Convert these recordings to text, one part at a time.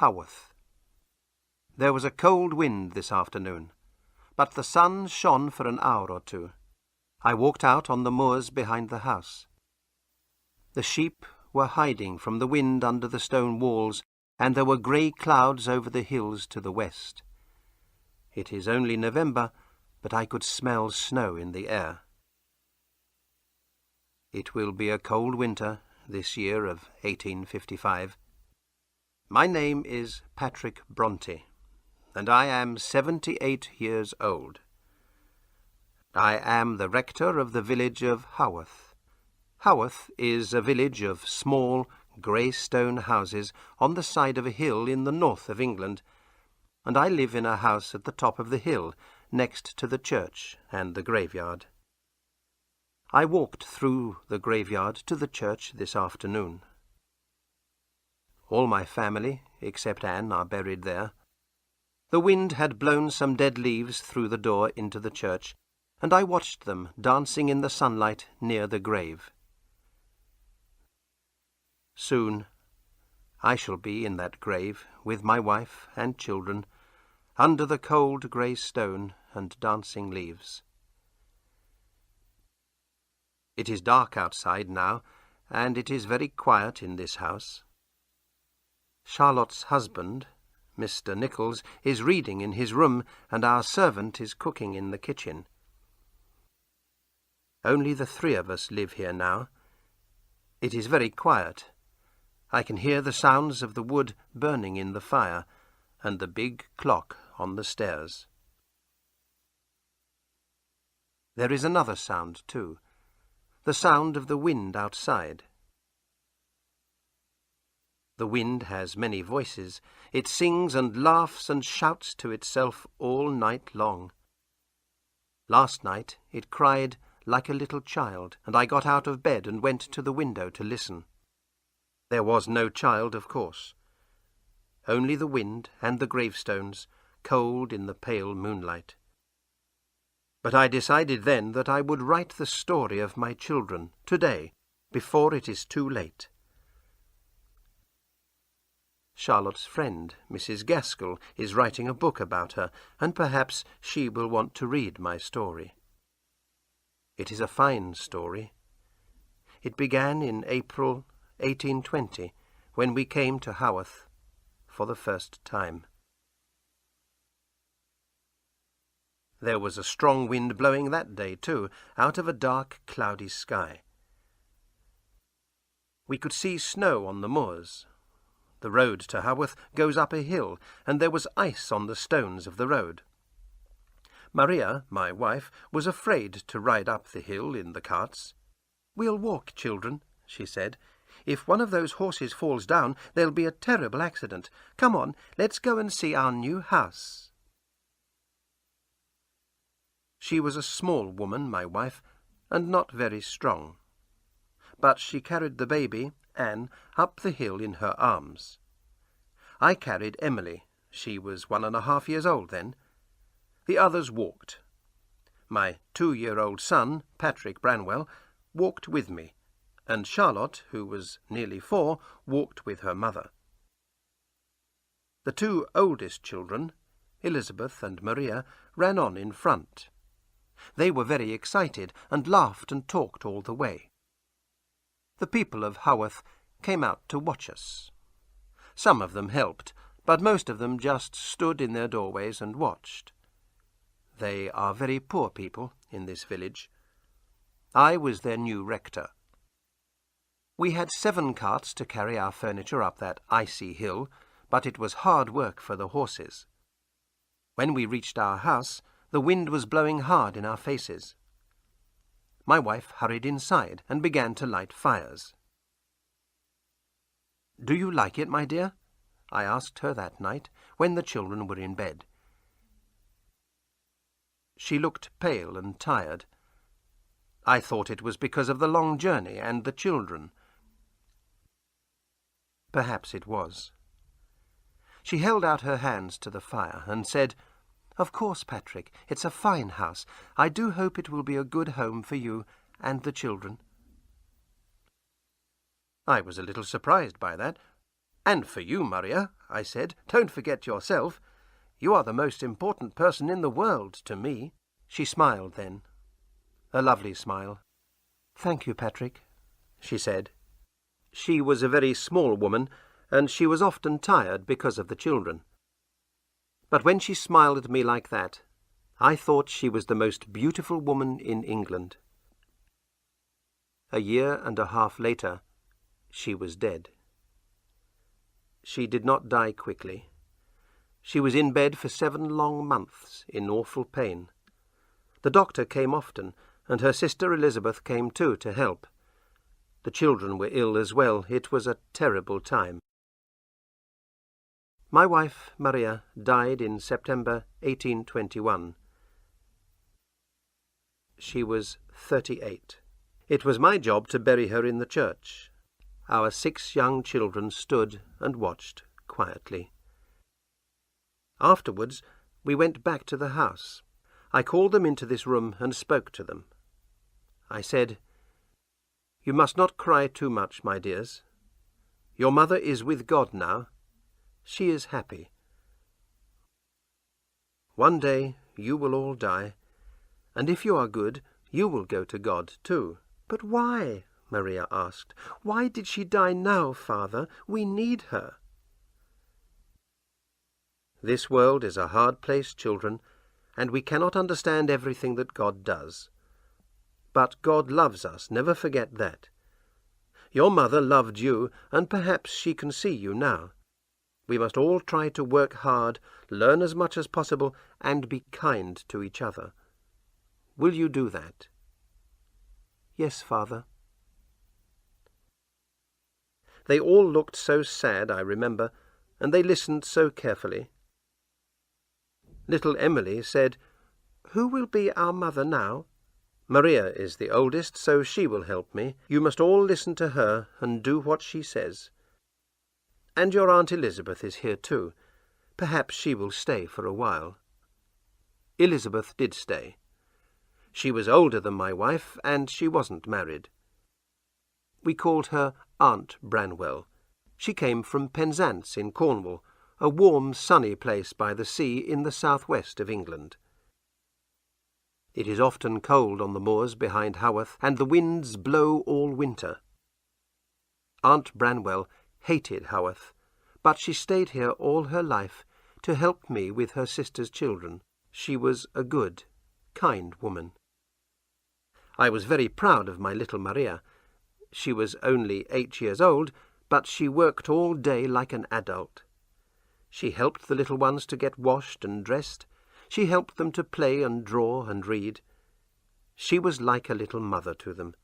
Haworth. There was a cold wind this afternoon, but the sun shone for an hour or two. I walked out on the moors behind the house. The sheep were hiding from the wind under the stone walls, and there were grey clouds over the hills to the west. It is only November, but I could smell snow in the air. It will be a cold winter this year of 1855. My name is Patrick Bronte, and I am 78 years old. I am the rector of the village of Haworth. Haworth is a village of small, grey stone houses on the side of a hill in the north of England, and I live in a house at the top of the hill, next to the church and the graveyard. I walked through the graveyard to the church this afternoon. All my family, except Anne, are buried there. The wind had blown some dead leaves through the door into the church, and I watched them dancing in the sunlight near the grave. Soon I shall be in that grave with my wife and children, under the cold grey stone and dancing leaves. It is dark outside now, and it is very quiet in this house. Charlotte's husband, Mr. Nichols, is reading in his room, and our servant is cooking in the kitchen. Only the three of us live here now. It is very quiet. I can hear the sounds of the wood burning in the fire, and the big clock on the stairs. There is another sound, too, the sound of the wind outside. The wind has many voices. It sings and laughs and shouts to itself all night long. Last night it cried like a little child, and I got out of bed and went to the window to listen. There was no child, of course, only the wind and the gravestones, cold in the pale moonlight. But I decided then that I would write the story of my children today, before it is too late. Charlotte's friend, Mrs. Gaskell, is writing a book about her, and perhaps she will want to read my story. It is a fine story. It began in April 1820, when we came to Haworth for the first time. There was a strong wind blowing that day, too, out of a dark, cloudy sky. We could see snow on the moors. The road to Haworth goes up a hill, and there was ice on the stones of the road. Maria, my wife, was afraid to ride up the hill in the carts. "We'll walk, children," she said. "If one of those horses falls down, there'll be a terrible accident. Come on, let's go and see our new house." She was a small woman, my wife, and not very strong. But she carried the baby, Anne, up the hill in her arms. I carried Emily. She was 1.5 years old then. The others walked. My 2-year-old son, Patrick Branwell, walked with me, and Charlotte, who was nearly 4, walked with her mother. The 2 oldest children, Elizabeth and Maria, ran on in front. They were very excited and laughed and talked all the way. The people of Haworth came out to watch us. Some of them helped, but most of them just stood in their doorways and watched. They are very poor people in this village. I was their new rector. We had 7 carts to carry our furniture up that icy hill, but it was hard work for the horses. When we reached our house, the wind was blowing hard in our faces. My wife hurried inside and began to light fires. "Do you like it, my dear?" I asked her that night, when the children were in bed. She looked pale and tired. I thought it was because of the long journey and the children. Perhaps it was. She held out her hands to the fire and said, "Of course, Patrick, it's a fine house. I do hope it will be a good home for you and the children." I was a little surprised by that, "And for you, Maria," I said. "Don't forget yourself. You are the most important person in the world to me." She smiled then, a lovely smile. "Thank you, Patrick," she said. She was a very small woman, and she was often tired because of the children. But when she smiled at me like that, I thought she was the most beautiful woman in England. A year and a half later, she was dead. She did not die quickly. She was in bed for 7 long months in awful pain. The doctor came often, and her sister Elizabeth came too to help. The children were ill as well. It was a terrible time. My wife, Maria, died in September 1821. She was 38. It was my job to bury her in the church. Our 6 young children stood and watched quietly. Afterwards, we went back to the house. I called them into this room and spoke to them. I said, "You must not cry too much, my dears. Your mother is with God now. She is happy. One day you will all die, and if you are good, you will go to God too." "But why?" Maria asked. "Why did she die now, Father? We need her." This world is a hard place, children, and we cannot understand everything that God does. But God loves us, never forget that. Your mother loved you, and perhaps she can see you now. We must all try to work hard, learn as much as possible, and be kind to each other. Will you do that? "Yes, Father." They all looked so sad, I remember, and they listened so carefully. Little Emily said, "Who will be our mother now?" "Maria is the oldest, so she will help me. You must all listen to her and do what she says. And your Aunt Elizabeth is here too. Perhaps she will stay for a while." Elizabeth did stay. She was older than my wife, and she wasn't married. We called her Aunt Branwell. She came from Penzance in Cornwall, a warm, sunny place by the sea in the southwest of England. It is often cold on the moors behind Haworth, and the winds blow all winter. Aunt Branwell hated Haworth, but she stayed here all her life to help me with her sister's children. She was a good, kind woman. I was very proud of my little Maria. She was only 8 years old, but she worked all day like an adult. She helped the little ones to get washed and dressed. She helped them to play and draw and read. She was like a little mother to them.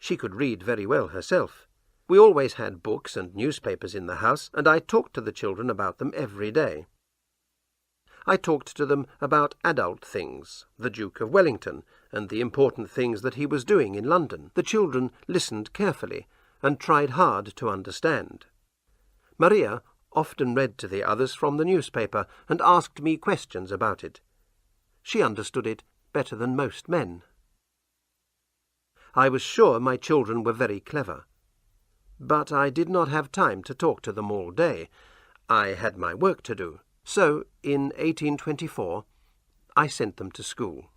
She could read very well herself. We always had books and newspapers in the house, and I talked to the children about them every day. I talked to them about adult things, the Duke of Wellington, and the important things that he was doing in London. The children listened carefully and tried hard to understand. Maria often read to the others from the newspaper and asked me questions about it. She understood it better than most men. I was sure my children were very clever, but I did not have time to talk to them all day. I had my work to do. So, in 1824, I sent them to school.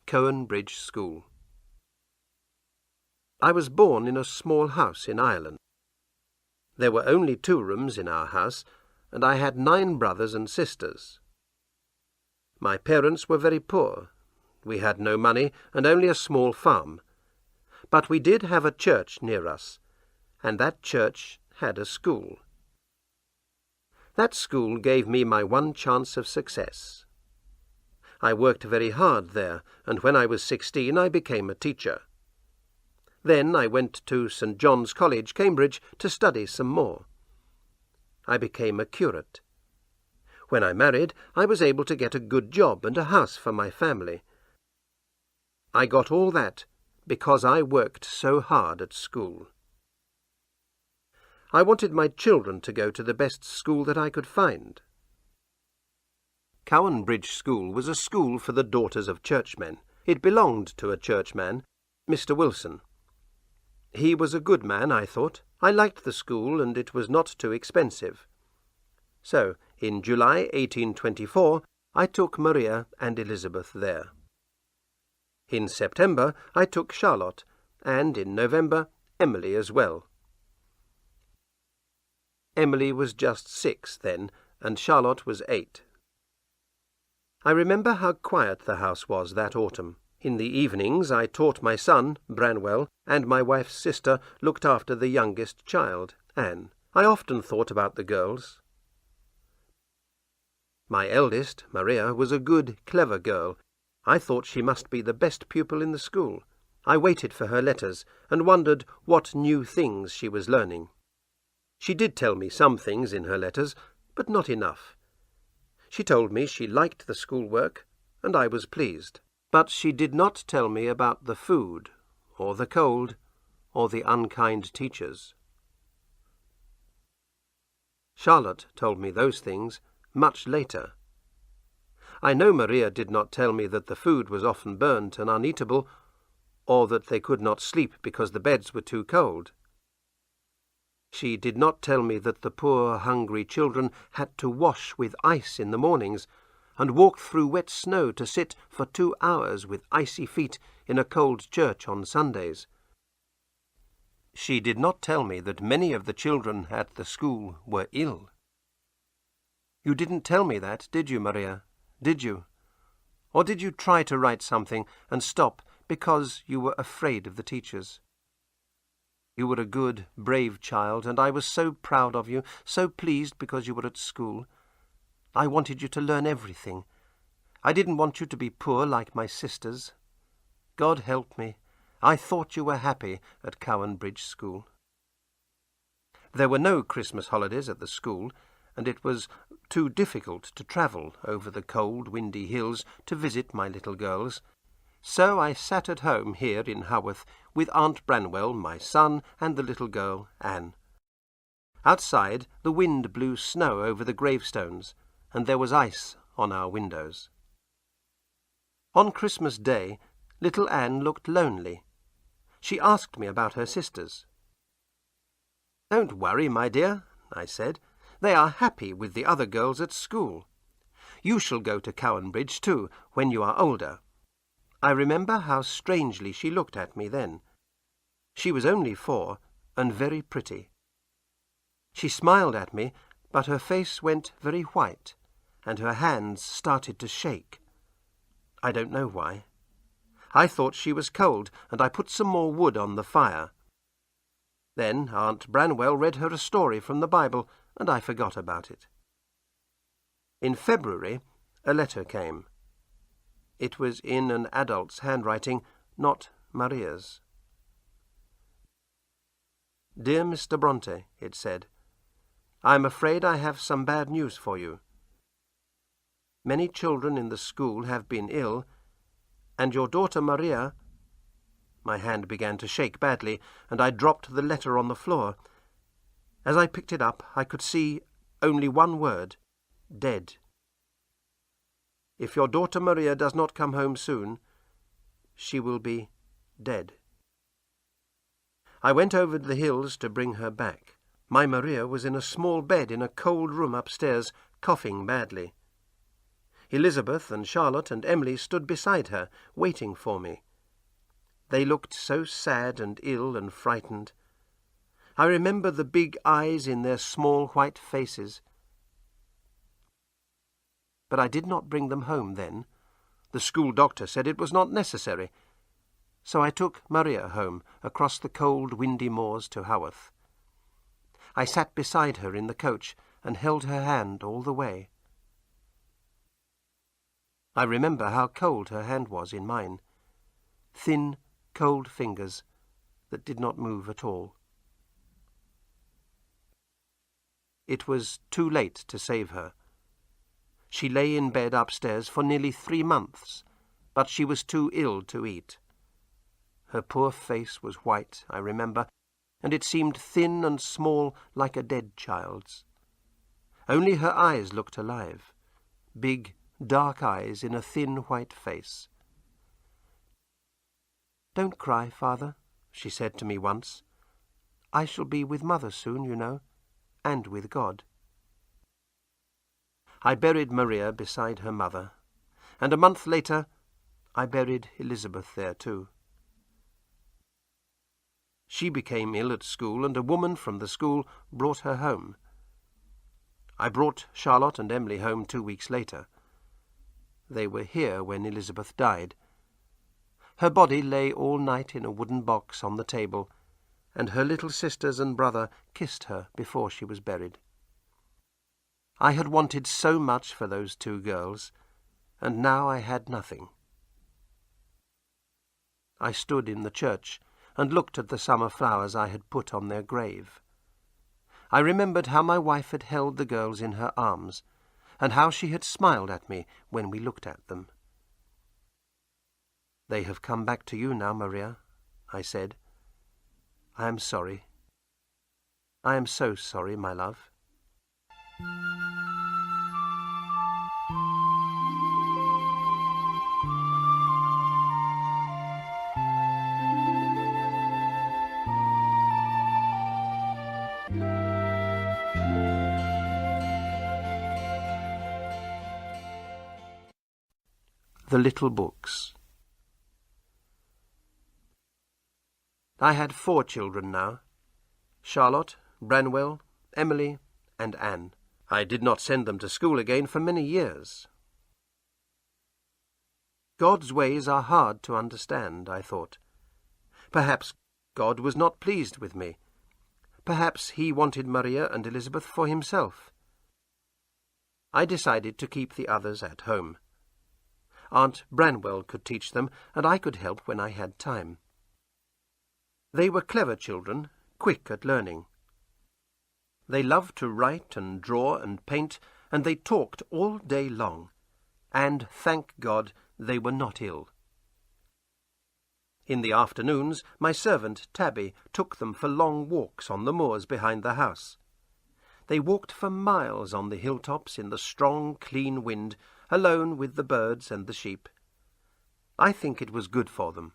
Cowan Bridge School. I was born in a small house in Ireland. There were only 2 rooms in our house, and I had 9 brothers and sisters. My parents were very poor. We had no money and only a small farm. But we did have a church near us, and that church had a school. That school gave me my one chance of success. I worked very hard there, and when I was 16 I became a teacher. Then I went to St. John's College, Cambridge, to study some more. I became a curate. When I married, I was able to get a good job and a house for my family. I got all that because I worked so hard at school. I wanted my children to go to the best school that I could find. Cowan Bridge School was a school for the daughters of churchmen. It belonged to a churchman, Mr. Wilson. He was a good man, I thought. I liked the school, and it was not too expensive. So, in July 1824, I took Maria and Elizabeth there. In September, I took Charlotte, and in November, Emily as well. Emily was just 6 then, and Charlotte was 8. I remember how quiet the house was that autumn. In the evenings I taught my son, Branwell, and my wife's sister looked after the youngest child, Anne. I often thought about the girls. My eldest, Maria, was a good, clever girl. I thought she must be the best pupil in the school. I waited for her letters and wondered what new things she was learning. She did tell me some things in her letters, but not enough. She told me she liked the schoolwork, and I was pleased. But she did not tell me about the food, or the cold, or the unkind teachers. Charlotte told me those things much later. I know Maria did not tell me that the food was often burnt and uneatable, or that they could not sleep because the beds were too cold. She did not tell me that the poor, hungry children had to wash with ice in the mornings, and walk through wet snow to sit for 2 hours with icy feet in a cold church on Sundays. She did not tell me that many of the children at the school were ill. You didn't tell me that, did you, Maria? Did you? Or did you try to write something and stop because you were afraid of the teachers? You were a good, brave child, and I was so proud of you, so pleased because you were at school. I wanted you to learn everything. I didn't want you to be poor like my sisters. God help me. I thought you were happy at Cowan Bridge School. There were no Christmas holidays at the school, and it was too difficult to travel over the cold, windy hills to visit my little girls. So I sat at home here in Haworth with Aunt Branwell, my son, and the little girl, Anne. Outside, the wind blew snow over the gravestones, and there was ice on our windows. On Christmas Day, little Anne looked lonely. She asked me about her sisters. "Don't worry, my dear," I said. "They are happy with the other girls at school. You shall go to Cowan Bridge too, when you are older." I remember how strangely she looked at me then. She was only 4, and very pretty. She smiled at me, but her face went very white, and her hands started to shake. I don't know why. I thought she was cold, and I put some more wood on the fire. Then Aunt Branwell read her a story from the Bible, and I forgot about it. In February, a letter came. It was in an adult's handwriting, not Maria's. "Dear Mr. Bronte," it said, "I am afraid I have some bad news for you. Many children in the school have been ill, and your daughter Maria—" My hand began to shake badly, and I dropped the letter on the floor. As I picked it up, I could see only one word: dead. If your daughter Maria does not come home soon, she will be dead. I went over the hills to bring her back. My Maria was in a small bed in a cold room upstairs, coughing badly. Elizabeth and Charlotte and Emily stood beside her, waiting for me. They looked so sad and ill and frightened. I remember the big eyes in their small white faces. But I did not bring them home then. The school doctor said it was not necessary. So I took Maria home, across the cold, windy moors to Haworth. I sat beside her in the coach and held her hand all the way. I remember how cold her hand was in mine. Thin, cold fingers that did not move at all. It was too late to save her. She lay in bed upstairs for nearly 3 months, but she was too ill to eat. Her poor face was white, I remember, and it seemed thin and small like a dead child's. Only her eyes looked alive, big, dark eyes in a thin white face. "Don't cry, Father," she said to me once. "I shall be with Mother soon, you know, and with God." I buried Maria beside her mother, and a month later I buried Elizabeth there too. She became ill at school, and a woman from the school brought her home. I brought Charlotte and Emily home 2 weeks later. They were here when Elizabeth died. Her body lay all night in a wooden box on the table, and her little sisters and brother kissed her before she was buried. I had wanted so much for those 2 girls, and now I had nothing. I stood in the church and looked at the summer flowers I had put on their grave. I remembered how my wife had held the girls in her arms, and how she had smiled at me when we looked at them. "They have come back to you now, Maria," I said. "I am sorry. I am so sorry, my love." The Little Books. I had 4 children now: Charlotte, Branwell, Emily, and Anne. I did not send them to school again for many years. God's ways are hard to understand, I thought. Perhaps God was not pleased with me. Perhaps he wanted Maria and Elizabeth for himself. I decided to keep the others at home. Aunt Branwell could teach them, and I could help when I had time. They were clever children, quick at learning. They loved to write and draw and paint, and they talked all day long. And, thank God, they were not ill. In the afternoons, my servant, Tabby, took them for long walks on the moors behind the house. They walked for miles on the hilltops in the strong, clean wind, alone with the birds and the sheep. I think it was good for them.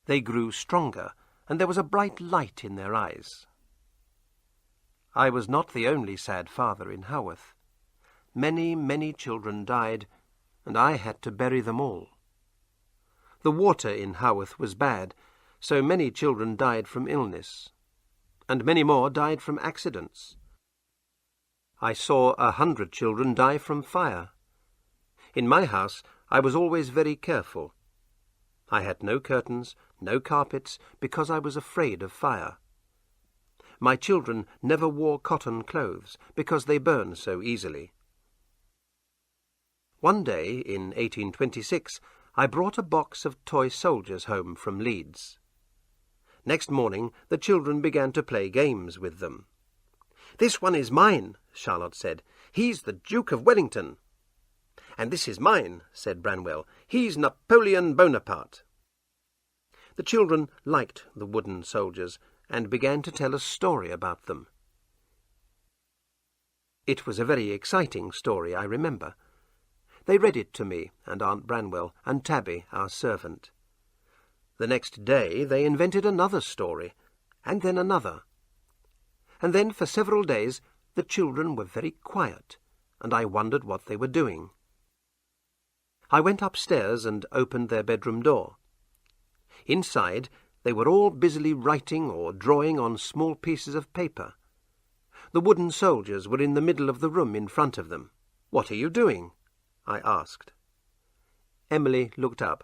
They grew stronger, and there was a bright light in their eyes. I was not the only sad father in Haworth. Many, many children died, and I had to bury them all. The water in Haworth was bad, so many children died from illness, and many more died from accidents. I saw 100 children die from fire. In my house I was always very careful. I had no curtains, no carpets, because I was afraid of fire. My children never wore cotton clothes, because they burn so easily. One day, in 1826, I brought a box of toy soldiers home from Leeds. Next morning the children began to play games with them. "This one is mine," Charlotte said. "He's the Duke of Wellington." "And this is mine," said Branwell. "He's Napoleon Bonaparte." The children liked the wooden soldiers and began to tell a story about them. It was a very exciting story, I remember. They read it to me and Aunt Branwell and Tabby, our servant. The next day they invented another story, and then another. And then for several days the children were very quiet, and I wondered what they were doing. I went upstairs and opened their bedroom door. Inside they were all busily writing or drawing on small pieces of paper. The wooden soldiers were in the middle of the room in front of them. "What are you doing?" I asked. Emily looked up.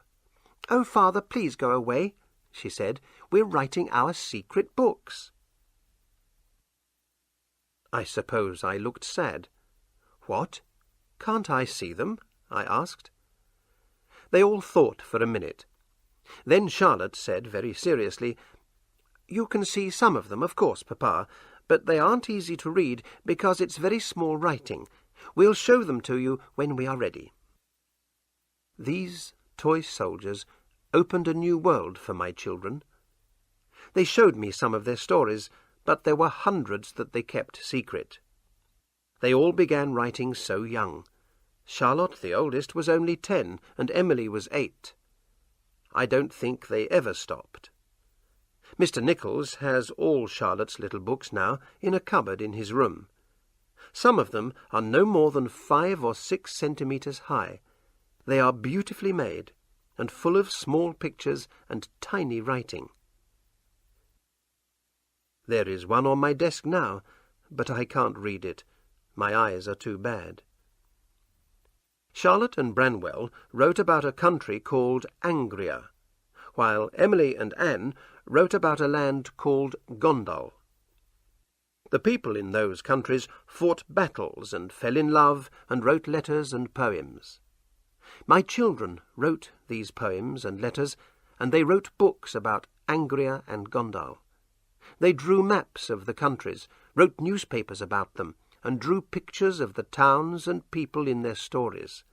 "Oh, Father, please go away," she said. "We're writing our secret books." I suppose I looked sad. "What? Can't I see them?" I asked. They all thought for a minute. Then Charlotte said very seriously, "You can see some of them, of course, Papa, but they aren't easy to read because it's very small writing. We'll show them to you when we are ready." These toy soldiers opened a new world for my children. They showed me some of their stories, but there were hundreds that they kept secret. They all began writing so young. Charlotte, the oldest, was only 10, and Emily was 8. I don't think they ever stopped. Mr. Nichols has all Charlotte's little books now in a cupboard in his room. Some of them are no more than 5 or 6 centimetres high. They are beautifully made, and full of small pictures and tiny writing. There is one on my desk now, but I can't read it. My eyes are too bad. Charlotte and Branwell wrote about a country called Angria, while Emily and Anne wrote about a land called Gondal. The people in those countries fought battles and fell in love and wrote letters and poems. My children wrote these poems and letters, and they wrote books about Angria and Gondal. They drew maps of the countries, wrote newspapers about them, and drew pictures of the towns and people in their stories.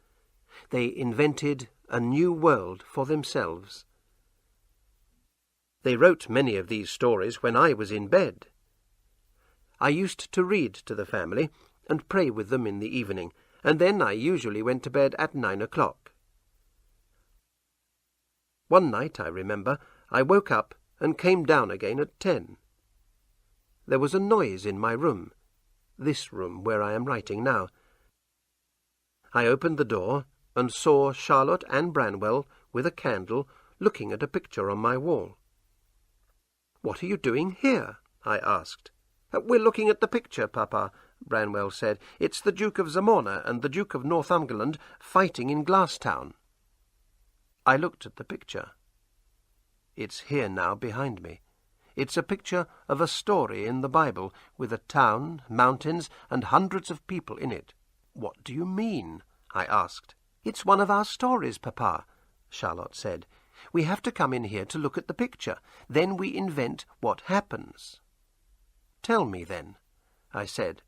They invented a new world for themselves. They wrote many of these stories when I was in bed. I used to read to the family and pray with them in the evening, and then I usually went to bed at 9 o'clock. One night, I remember, I woke up and came down again at 10. There was a noise in my room, this room where I am writing now. I opened the door and saw Charlotte and Branwell with a candle looking at a picture on my wall. "What are you doing here?" I asked. "We're looking at the picture, Papa," Branwell said. "It's the Duke of Zamora and the Duke of Northumberland fighting in Glasstown." I looked at the picture. It's here now behind me. It's a picture of a story in the Bible with a town, mountains, and hundreds of people in it. "What do you mean?" I asked. "It's one of our stories, Papa," Charlotte said. "We have to come in here to look at the picture. Then we invent what happens." "Tell me, then," I said.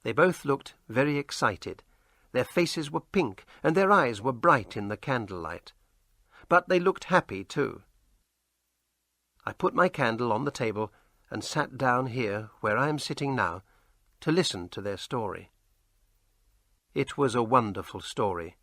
They both looked very excited. Their faces were pink, and their eyes were bright in the candlelight. But they looked happy, too. I put my candle on the table and sat down here, where I am sitting now, to listen to their story. It was a wonderful story.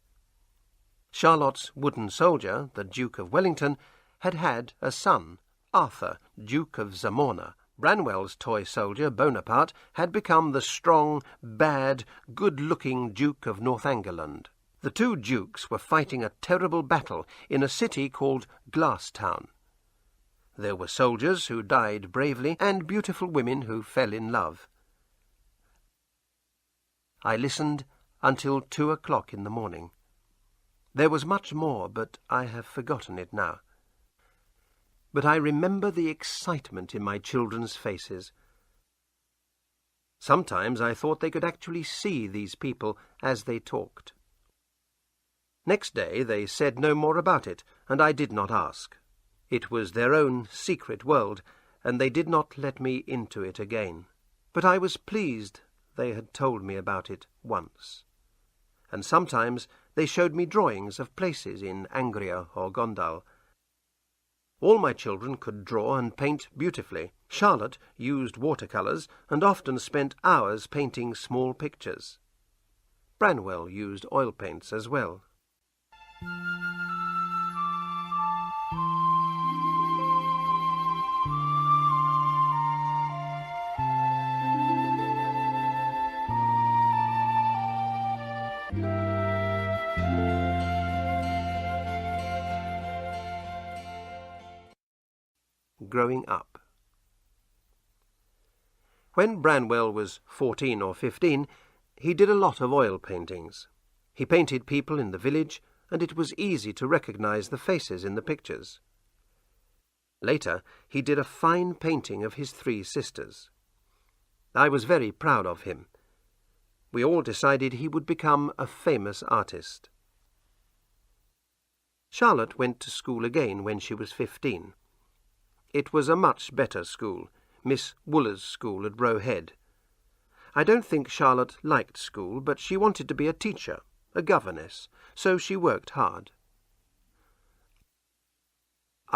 Charlotte's wooden soldier, the Duke of Wellington, had had a son, Arthur, Duke of Zamora. Branwell's toy soldier, Bonaparte, had become the strong, bad, good-looking Duke of Northumberland. The two dukes were fighting a terrible battle in a city called Glasstown. There were soldiers who died bravely and beautiful women who fell in love. I listened until 2 o'clock in the morning. There was much more, but I have forgotten it now. But I remember the excitement in my children's faces. Sometimes I thought they could actually see these people as they talked. Next day they said no more about it, and I did not ask. It was their own secret world, and they did not let me into it again. But I was pleased they had told me about it once. And sometimes they showed me drawings of places in Angria or Gondal. All my children could draw and paint beautifully. Charlotte used watercolours and often spent hours painting small pictures. Branwell used oil paints as well. Growing up. When Branwell was 14 or 15, he did a lot of oil paintings. He painted people in the village, and it was easy to recognize the faces in the pictures. Later, he did a fine painting of his 3 sisters. I was very proud of him. We all decided he would become a famous artist. Charlotte went to school again when she was 15. It was a much better school, Miss Wooler's school at Roe Head. I don't think Charlotte liked school, but she wanted to be a teacher, a governess, so she worked hard.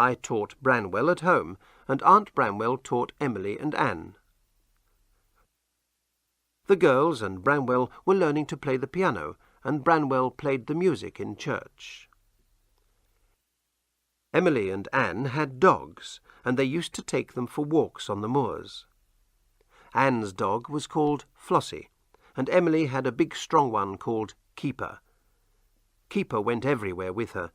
I taught Branwell at home, and Aunt Branwell taught Emily and Anne. The girls and Branwell were learning to play the piano, and Branwell played the music in church. Emily and Anne had dogs, and they used to take them for walks on the moors. Anne's dog was called Flossie, and Emily had a big strong one called Keeper. Keeper went everywhere with her.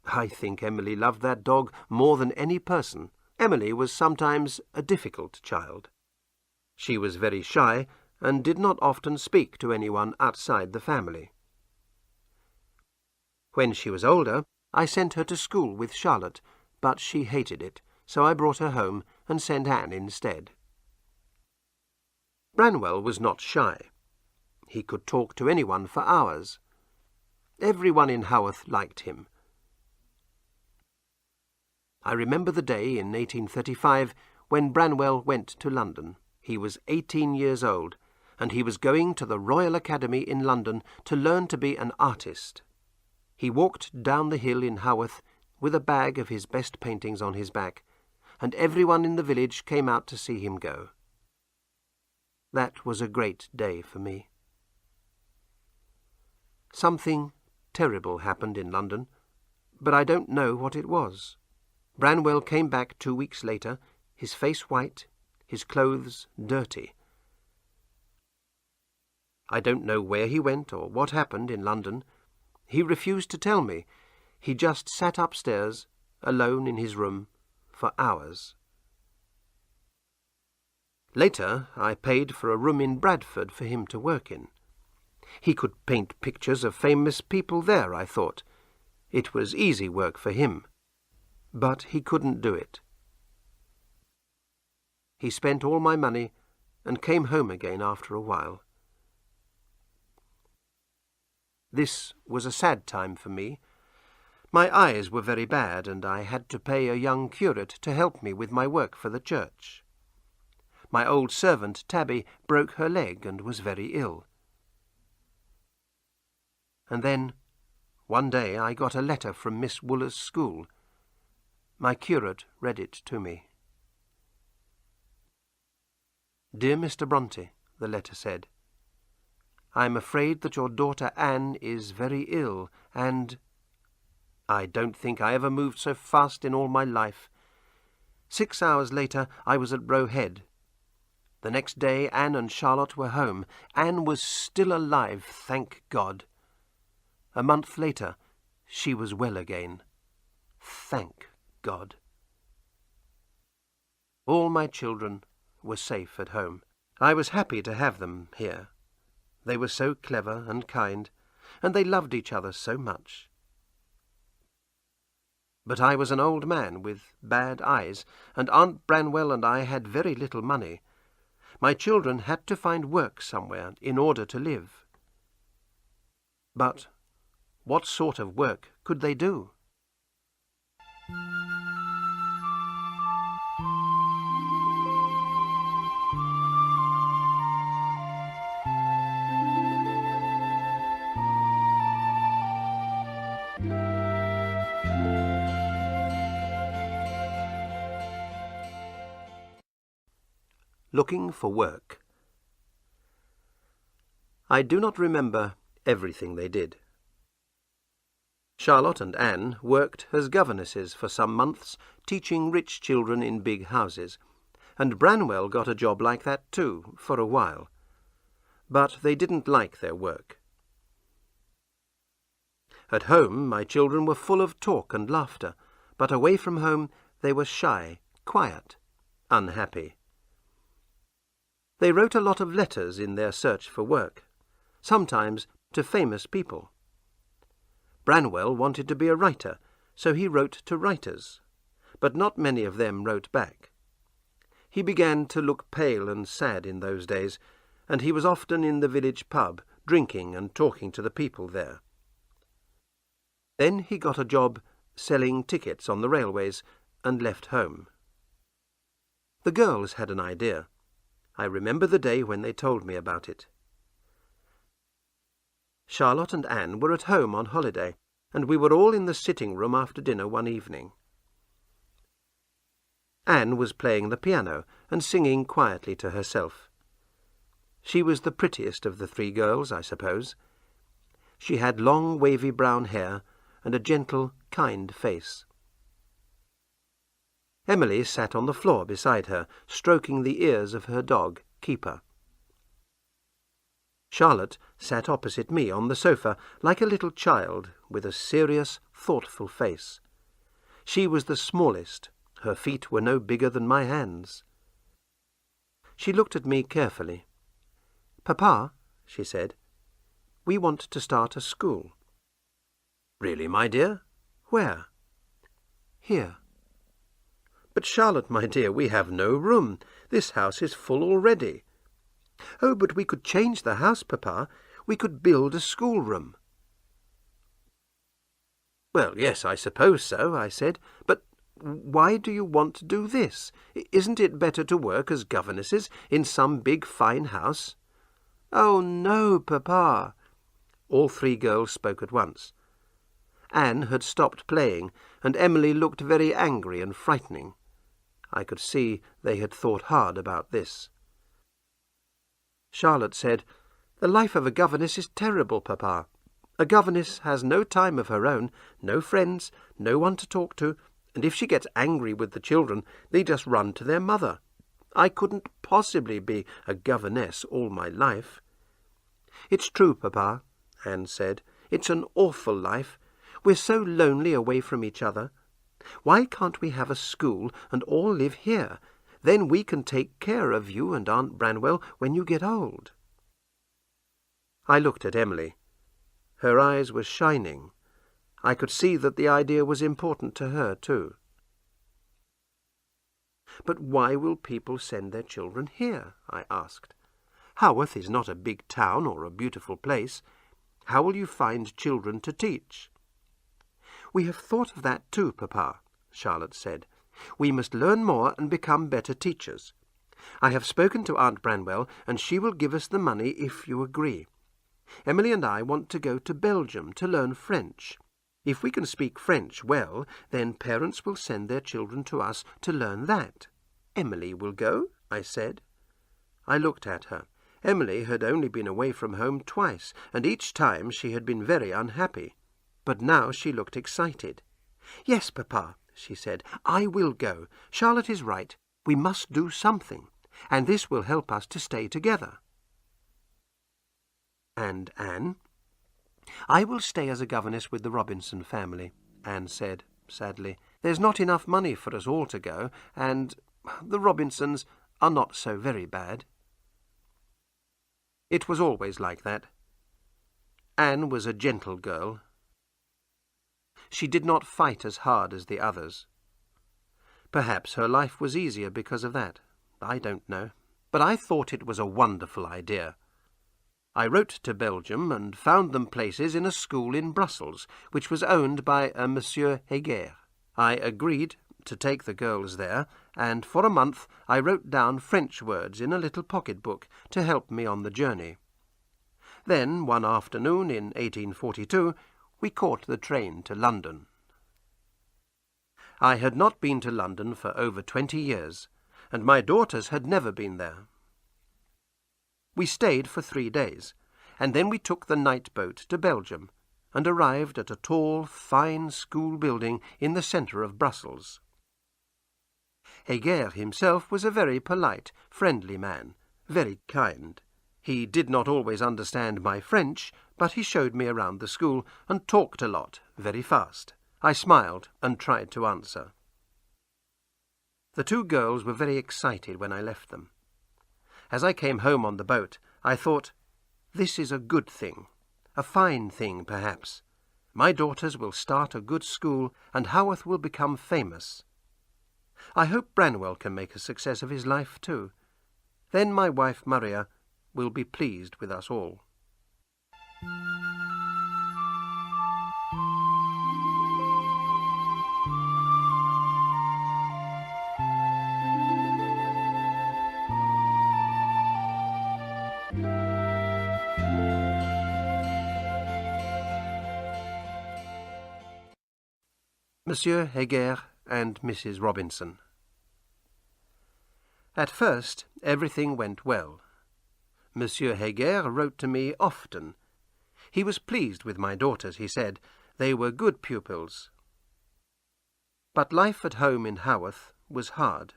I think Emily loved that dog more than any person. Emily was sometimes a difficult child. She was very shy and did not often speak to anyone outside the family. When she was older, I sent her to school with Charlotte, but she hated it, so I brought her home and sent Anne instead. Branwell was not shy. He could talk to anyone for hours. Everyone in Haworth liked him. I remember the day in 1835 when Branwell went to London. He was 18 years old, and he was going to the Royal Academy in London to learn to be an artist. He walked down the hill in Haworth with a bag of his best paintings on his back, and everyone in the village came out to see him go. That was a great day for me. Something terrible happened in London, but I don't know what it was. Branwell came back 2 weeks later, his face white, his clothes dirty. I don't know where he went or what happened in London. He refused to tell me. He just sat upstairs, alone in his room, for hours. Later, I paid for a room in Bradford for him to work in. He could paint pictures of famous people there, I thought. It was easy work for him. But he couldn't do it. He spent all my money and came home again after a while. This was a sad time for me. My eyes were very bad, and I had to pay a young curate to help me with my work for the church. My old servant, Tabby, broke her leg and was very ill. And then, one day, I got a letter from Miss Wooler's school. My curate read it to me. "Dear Mr. Bronte," the letter said, "I am afraid that your daughter Anne is very ill, and I don't think I ever moved so fast in all my life. 6 hours later I was at Roe Head. The next day Anne and Charlotte were home. Anne was still alive, thank God. A month later she was well again. Thank God. All my children were safe at home. I was happy to have them here. They were so clever and kind, and they loved each other so much. But I was an old man with bad eyes, and Aunt Branwell and I had very little money. My children had to find work somewhere in order to live. But what sort of work could they do? Looking for work. I do not remember everything they did. Charlotte and Anne worked as governesses for some months, teaching rich children in big houses, and Branwell got a job like that too, for a while. But they didn't like their work. At home my children were full of talk and laughter, but away from home they were shy, quiet, unhappy. They wrote a lot of letters in their search for work, sometimes to famous people. Branwell wanted to be a writer, so he wrote to writers, but not many of them wrote back. He began to look pale and sad in those days, and he was often in the village pub, drinking and talking to the people there. Then he got a job selling tickets on the railways and left home. The girls had an idea. I remember the day when they told me about it. Charlotte and Anne were at home on holiday, and we were all in the sitting room after dinner one evening. Anne was playing the piano and singing quietly to herself. She was the prettiest of the three girls, I suppose. She had long wavy brown hair and a gentle, kind face. Emily sat on the floor beside her, stroking the ears of her dog, Keeper. Charlotte sat opposite me on the sofa, like a little child, with a serious, thoughtful face. She was the smallest. Her feet were no bigger than my hands. She looked at me carefully. "Papa," she said, "we want to start a school." "Really, my dear? Where?" "Here." "But Charlotte, my dear, we have no room. This house is full already." "Oh, but we could change the house, Papa. We could build a schoolroom." "Well, yes, I suppose so," I said. "But why do you want to do this? Isn't it better to work as governesses in some big fine house?" "Oh, no, Papa." All three girls spoke at once. Anne had stopped playing, and Emily looked very angry and frightening. I could see they had thought hard about this. Charlotte said, "The life of a governess is terrible, Papa. A governess has no time of her own, no friends, no one to talk to, and if she gets angry with the children, they just run to their mother. I couldn't possibly be a governess all my life." "It's true, Papa," Anne said. "It's an awful life. We're so lonely away from each other. Why can't we have a school and all live here? Then we can take care of you and Aunt Branwell when you get old." I looked at Emily. Her eyes were shining. I could see that the idea was important to her, too. "But why will people send their children here?" I asked. "Haworth is not a big town or a beautiful place. How will you find children to teach?" "We have thought of that too, Papa," Charlotte said. "We must learn more and become better teachers. I have spoken to Aunt Branwell, and she will give us the money if you agree. Emily and I want to go to Belgium to learn French. If we can speak French well, then parents will send their children to us to learn that." "Emily will go?" I said. I looked at her. Emily had only been away from home twice, and each time she had been very unhappy. But now she looked excited. "Yes, Papa," she said, "I will go. Charlotte is right. We must do something, and this will help us to stay together." "And Anne?" "I will stay as a governess with the Robinson family," Anne said sadly. "There's not enough money for us all to go, and the Robinsons are not so very bad." It was always like that. Anne was a gentle girl. She did not fight as hard as the others. Perhaps her life was easier because of that. I don't know. But I thought it was a wonderful idea. I wrote to Belgium and found them places in a school in Brussels, which was owned by a Monsieur Heger. I agreed to take the girls there, and for a month I wrote down French words in a little pocket-book to help me on the journey. Then, one afternoon in 1842, we caught the train to London. I had not been to London for over 20 years, and my daughters had never been there. We stayed for 3 days, and then we took the night boat to Belgium, and arrived at a tall, fine school building in the centre of Brussels. Heger himself was a very polite, friendly man, very kind. He did not always understand my French, but he showed me around the school and talked a lot, very fast. I smiled and tried to answer. The 2 girls were very excited when I left them. As I came home on the boat, I thought, this is a good thing, a fine thing perhaps. My daughters will start a good school, and Haworth will become famous. I hope Branwell can make a success of his life too. Then my wife Maria will be pleased with us all. Monsieur Heger and Mrs. Robinson. At first, everything went well. Monsieur Heger wrote to me often. He was pleased with my daughters, he said. They were good pupils. But life at home in Haworth was hard.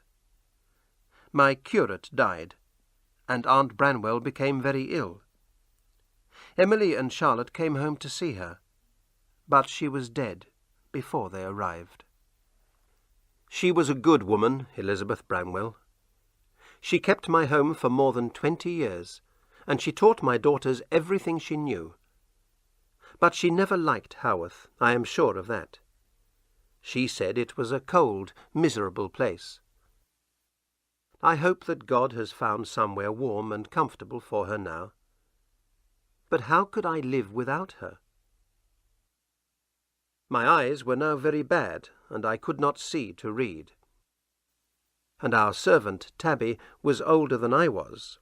My curate died, and Aunt Branwell became very ill. Emily and Charlotte came home to see her, but she was dead before they arrived. She was a good woman, Elizabeth Branwell. She kept my home for more than 20 years, and she taught my daughters everything she knew. But she never liked Haworth, I am sure of that. She said it was a cold, miserable place. I hope that God has found somewhere warm and comfortable for her now. But how could I live without her? My eyes were now very bad, and I could not see to read. And our servant, Tabby, was older than I was.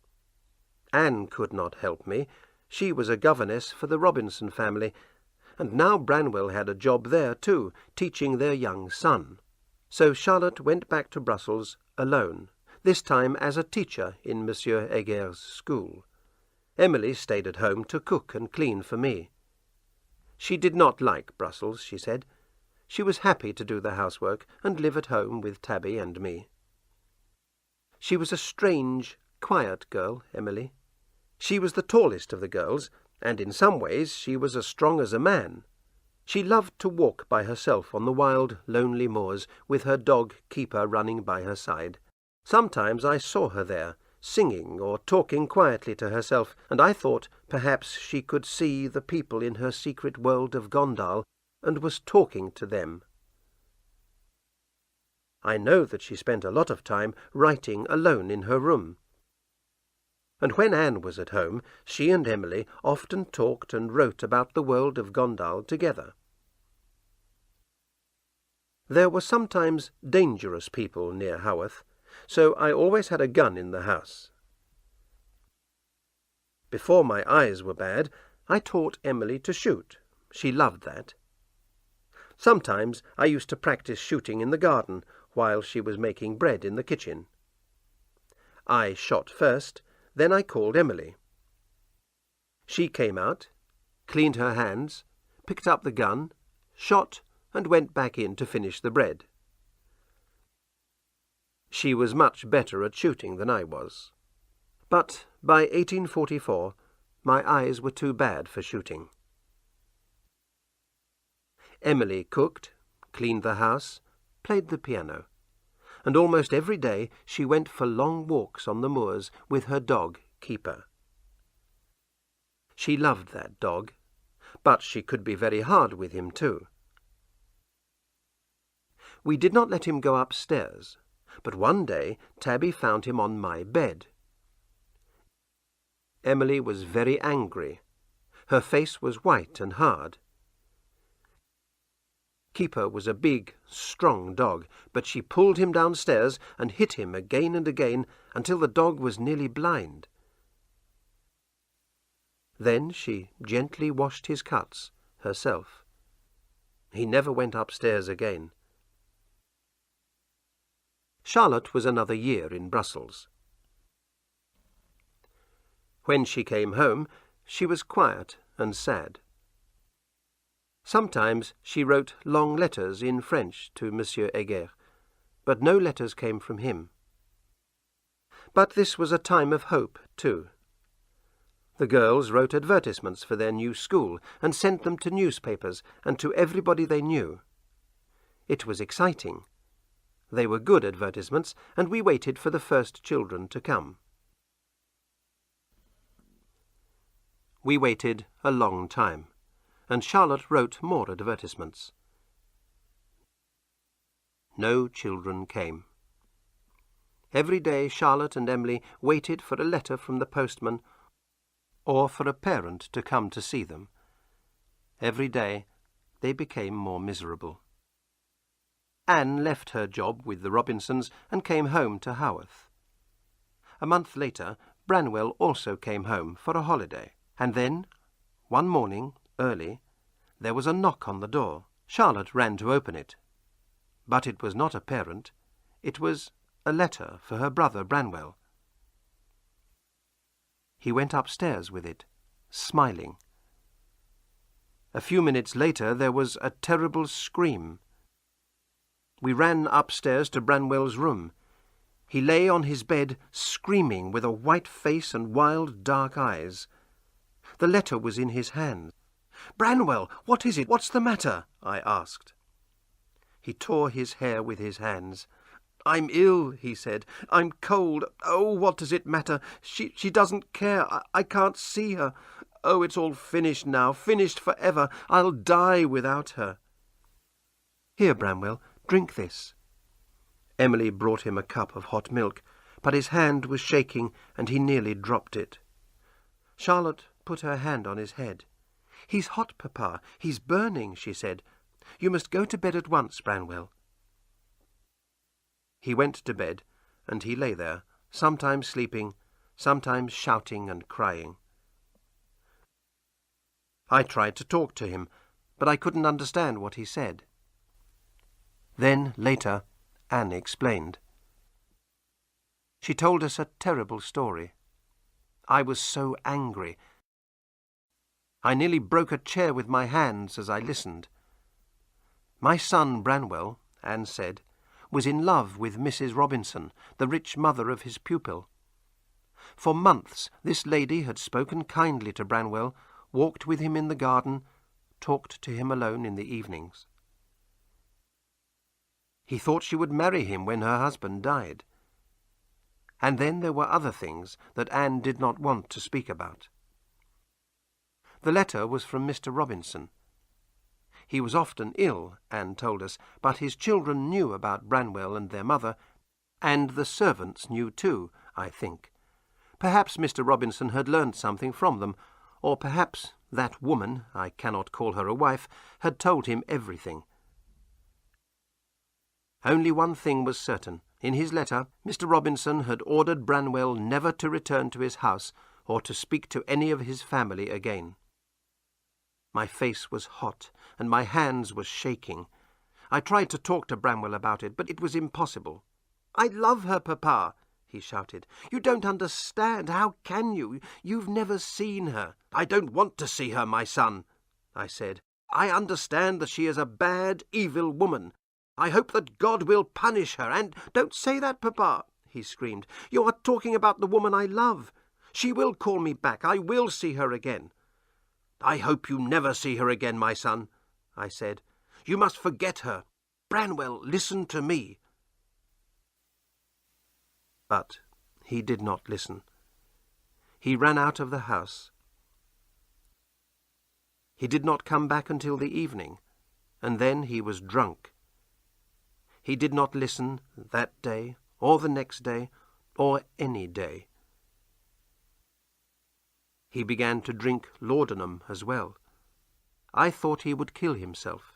Anne could not help me. She was a governess for the Robinson family, and now Branwell had a job there too, teaching their young son. So Charlotte went back to Brussels alone, this time as a teacher in Monsieur Heger's school. Emily stayed at home to cook and clean for me. She did not like Brussels, she said. She was happy to do the housework and live at home with Tabby and me. She was a strange, quiet girl, Emily. She was the tallest of the girls, and in some ways she was as strong as a man. She loved to walk by herself on the wild, lonely moors, with her dog Keeper running by her side. Sometimes I saw her there, singing or talking quietly to herself, and I thought perhaps she could see the people in her secret world of Gondal, and was talking to them. I know that she spent a lot of time writing alone in her room. And when Anne was at home, she and Emily often talked and wrote about the world of Gondal together. There were sometimes dangerous people near Haworth, so I always had a gun in the house. Before my eyes were bad, I taught Emily to shoot. She loved that. Sometimes I used to practice shooting in the garden while she was making bread in the kitchen. I shot first, then I called Emily. She came out, cleaned her hands, picked up the gun, shot, and went back in to finish the bread. She was much better at shooting than I was. But by 1844, my eyes were too bad for shooting. Emily cooked, cleaned the house, played the piano, and almost every day she went for long walks on the moors with her dog, Keeper. She loved that dog, but she could be very hard with him too. We did not let him go upstairs, but one day Tabby found him on my bed. Emily was very angry. Her face was white and hard. Keeper was a big, strong dog, but she pulled him downstairs and hit him again and again until the dog was nearly blind. Then she gently washed his cuts herself. He never went upstairs again. Charlotte was another year in Brussels. When she came home, she was quiet and sad. Sometimes she wrote long letters in French to Monsieur Heger, but no letters came from him. But this was a time of hope, too. The girls wrote advertisements for their new school and sent them to newspapers and to everybody they knew. It was exciting. They were good advertisements, and we waited for the first children to come. We waited a long time, and Charlotte wrote more advertisements. No children came. Every day Charlotte and Emily waited for a letter from the postman or for a parent to come to see them. Every day they became more miserable. Anne left her job with the Robinsons and came home to Haworth. A month later, Branwell also came home for a holiday, and then, one morning, early, there was a knock on the door. Charlotte ran to open it. But it was not a parent. It was a letter for her brother Branwell. He went upstairs with it, smiling. A few minutes later there was a terrible scream. We ran upstairs to Branwell's room. He lay on his bed, screaming, with a white face and wild, dark eyes. The letter was in his hand. "Branwell, what is it? What's the matter?" I asked. He tore his hair with his hands. "I'm ill," he said. "I'm cold. Oh, what does it matter? She doesn't care. I can't see her. Oh, it's all finished now, finished forever. I'll die without her." "Here, Branwell, drink this." Emily brought him a cup of hot milk, but his hand was shaking and he nearly dropped it. Charlotte put her hand on his head. "He's hot, Papa. He's burning," she said. "You must go to bed at once, Branwell." He went to bed, and he lay there, sometimes sleeping, sometimes shouting and crying. I tried to talk to him, but I couldn't understand what he said. Then, later, Anne explained. She told us a terrible story. I was so angry. I nearly broke a chair with my hands as I listened. My son Branwell, Anne said, was in love with Mrs. Robinson, the rich mother of his pupil. For months this lady had spoken kindly to Branwell, walked with him in the garden, talked to him alone in the evenings. He thought she would marry him when her husband died. And then there were other things that Anne did not want to speak about. The letter was from Mr. Robinson. He was often ill, Anne told us, but his children knew about Branwell and their mother, and the servants knew too, I think. Perhaps Mr. Robinson had learned something from them, or perhaps that woman, I cannot call her a wife, had told him everything. Only one thing was certain. In his letter, Mr. Robinson had ordered Branwell never to return to his house or to speak to any of his family again. My face was hot, and my hands were shaking. I tried to talk to Branwell about it, but it was impossible. "I love her, Papa," he shouted. "You don't understand. How can you? You've never seen her." "I don't want to see her, my son," I said. "I understand that she is a bad, evil woman. I hope that God will punish her, and—" "Don't say that, Papa," he screamed. "You are talking about the woman I love. She will call me back. I will see her again." "I hope you never see her again, my son," I said. "You must forget her. Branwell, listen to me." But he did not listen. He ran out of the house. He did not come back until the evening, and then he was drunk. He did not listen that day, or the next day, or any day. He began to drink laudanum as well. I thought he would kill himself.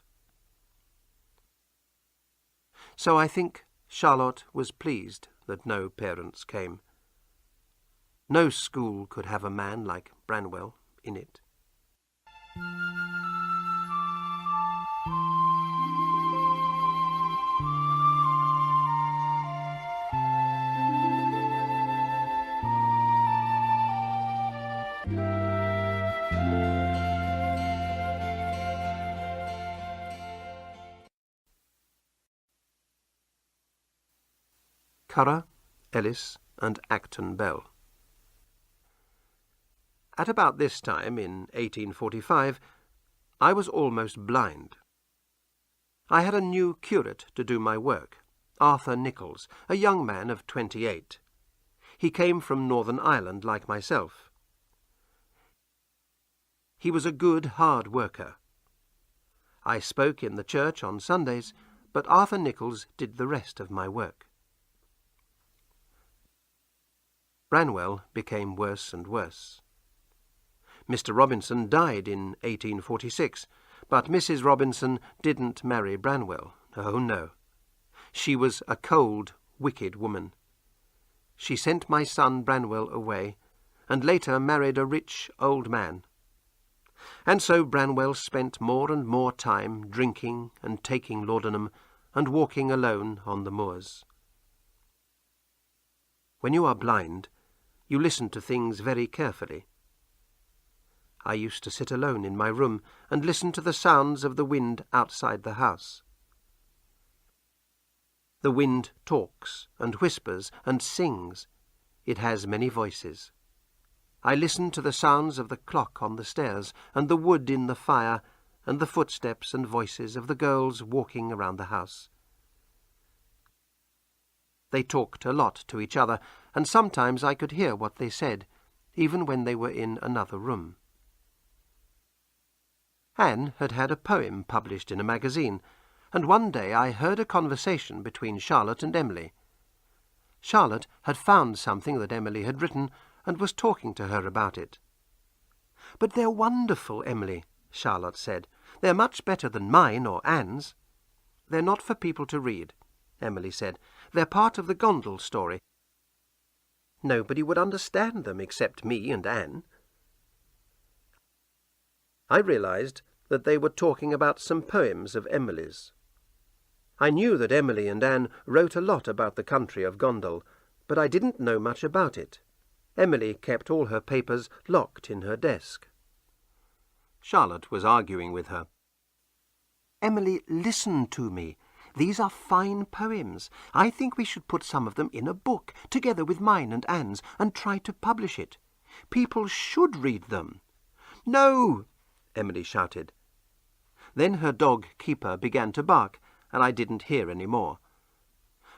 So I think Charlotte was pleased that no parents came. No school could have a man like Branwell in it. Currer, Ellis, and Acton Bell. At about this time, in 1845, I was almost blind. I had a new curate to do my work, Arthur Nichols, a young man of 28. He came from Northern Ireland like myself. He was a good, hard worker. I spoke in the church on Sundays, but Arthur Nichols did the rest of my work. Branwell became worse and worse. Mr. Robinson died in 1846, but Mrs. Robinson didn't marry Branwell. Oh, no. She was a cold, wicked woman. She sent my son Branwell away, and later married a rich old man. And so Branwell spent more and more time drinking and taking laudanum and walking alone on the moors. When you are blind, you listen to things very carefully. I used to sit alone in my room and listen to the sounds of the wind outside the house. The wind talks and whispers and sings. It has many voices. I listen to the sounds of the clock on the stairs and the wood in the fire and the footsteps and voices of the girls walking around the house. They talked a lot to each other, and sometimes I could hear what they said, even when they were in another room. Anne had had a poem published in a magazine, and one day I heard a conversation between Charlotte and Emily. Charlotte had found something that Emily had written and was talking to her about it. "But they're wonderful, Emily," Charlotte said. "They're much better than mine or Anne's." "They're not for people to read," Emily said. "They're part of the Gondel story. Nobody would understand them except me and Anne." I realized that they were talking about some poems of Emily's. I knew that Emily and Anne wrote a lot about the country of Gondel, but I didn't know much about it. Emily kept all her papers locked in her desk. Charlotte was arguing with her. "Emily, listen to me. These are fine poems. I think we should put some of them in a book, together with mine and Anne's, and try to publish it. People should read them." "No!" Emily shouted. Then her dog Keeper began to bark, and I didn't hear any more.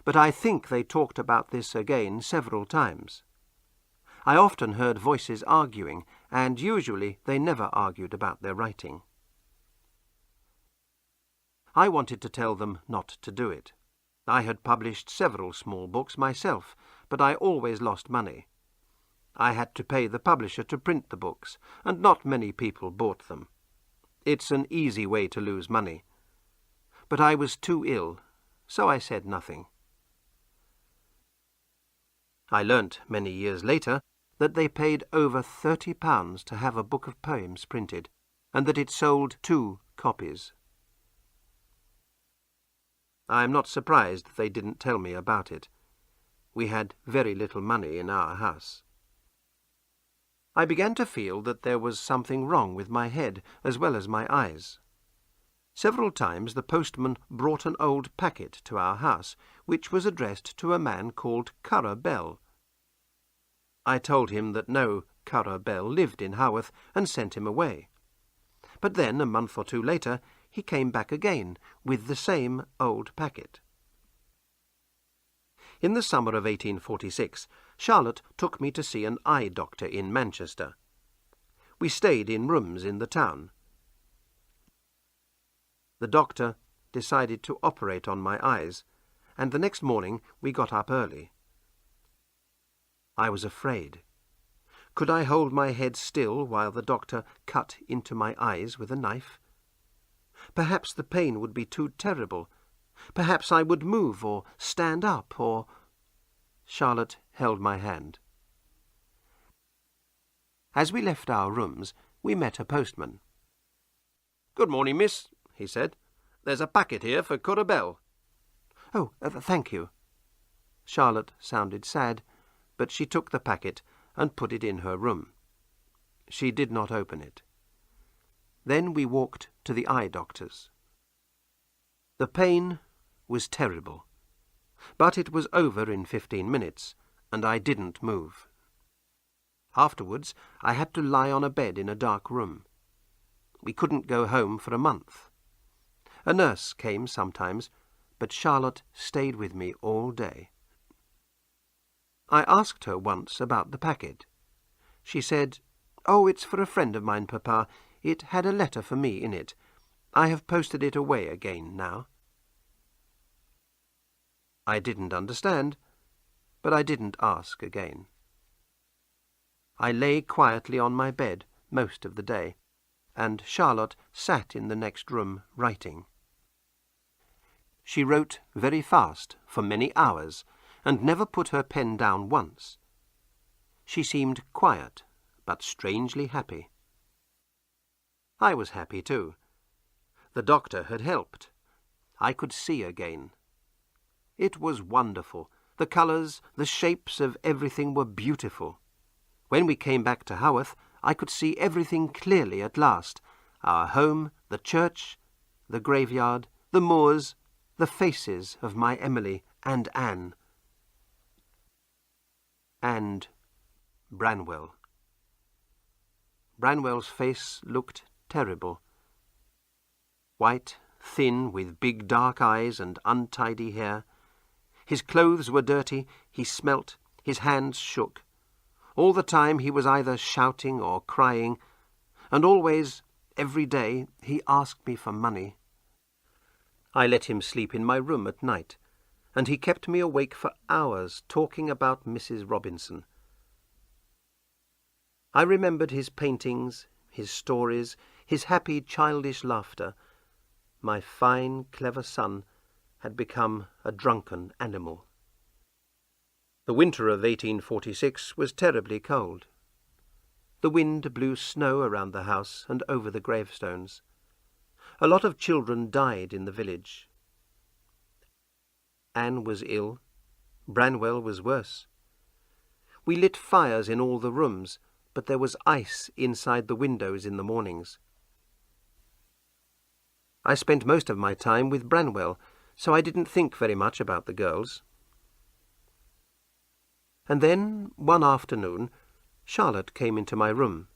But I think they talked about this again several times. I often heard voices arguing, and usually they never argued about their writing. I wanted to tell them not to do it. I had published several small books myself, but I always lost money. I had to pay the publisher to print the books, and not many people bought them. It's an easy way to lose money. But I was too ill, so I said nothing. I learnt many years later that they paid over £30 to have a book of poems printed, and that it sold 2 copies. I am not surprised they didn't tell me about it. We had very little money in our house. I began to feel that there was something wrong with my head as well as my eyes. Several times the postman brought an old packet to our house, which was addressed to a man called Currer Bell. I told him that no Currer Bell lived in Haworth, and sent him away. But then, a month or 2 later, he came back again with the same old packet. In the summer of 1846, Charlotte took me to see an eye doctor in Manchester. We stayed in rooms in the town. The doctor decided to operate on my eyes, and the next morning we got up early. I was afraid. Could I hold my head still while the doctor cut into my eyes with a knife? Perhaps the pain would be too terrible. Perhaps I would move or stand up or... Charlotte held my hand. As we left our rooms, we met a postman. "Good morning, miss," he said. "There's a packet here for Currer Bell." "Oh, thank you." Charlotte sounded sad, but she took the packet and put it in her room. She did not open it. Then we walked to the eye doctor's. The pain was terrible, but it was over in 15 minutes, and I didn't move. Afterwards, I had to lie on a bed in a dark room. We couldn't go home for a month. A nurse came sometimes, but Charlotte stayed with me all day. I asked her once about the packet. She said, "Oh, it's for a friend of mine, Papa. It had a letter for me in it. I have posted it away again now." I didn't understand, but I didn't ask again. I lay quietly on my bed most of the day, and Charlotte sat in the next room writing. She wrote very fast for many hours, and never put her pen down once. She seemed quiet, but strangely happy. I was happy too. The doctor had helped. I could see again. It was wonderful, The colours, the shapes of everything were beautiful. When we came back to Haworth, I could see everything clearly at last. Our home, the church, the graveyard, the moors, the faces of my Emily and Anne. And Branwell. Branwell's face looked terrible. White, thin, with big dark eyes and untidy hair. His clothes were dirty, he smelt, his hands shook. All the time he was either shouting or crying, and always, every day, he asked me for money. I let him sleep in my room at night, and he kept me awake for hours talking about Mrs. Robinson. I remembered his paintings, his stories, his happy childish laughter. My fine, clever son had become a drunken animal. The winter of 1846 was terribly cold. The wind blew snow around the house and over the gravestones. A lot of children died in the village. Anne was ill. Branwell was worse. We lit fires in all the rooms, but there was ice inside the windows in the mornings. I spent most of my time with Branwell, so I didn't think very much about the girls. And then, one afternoon, Charlotte came into my room.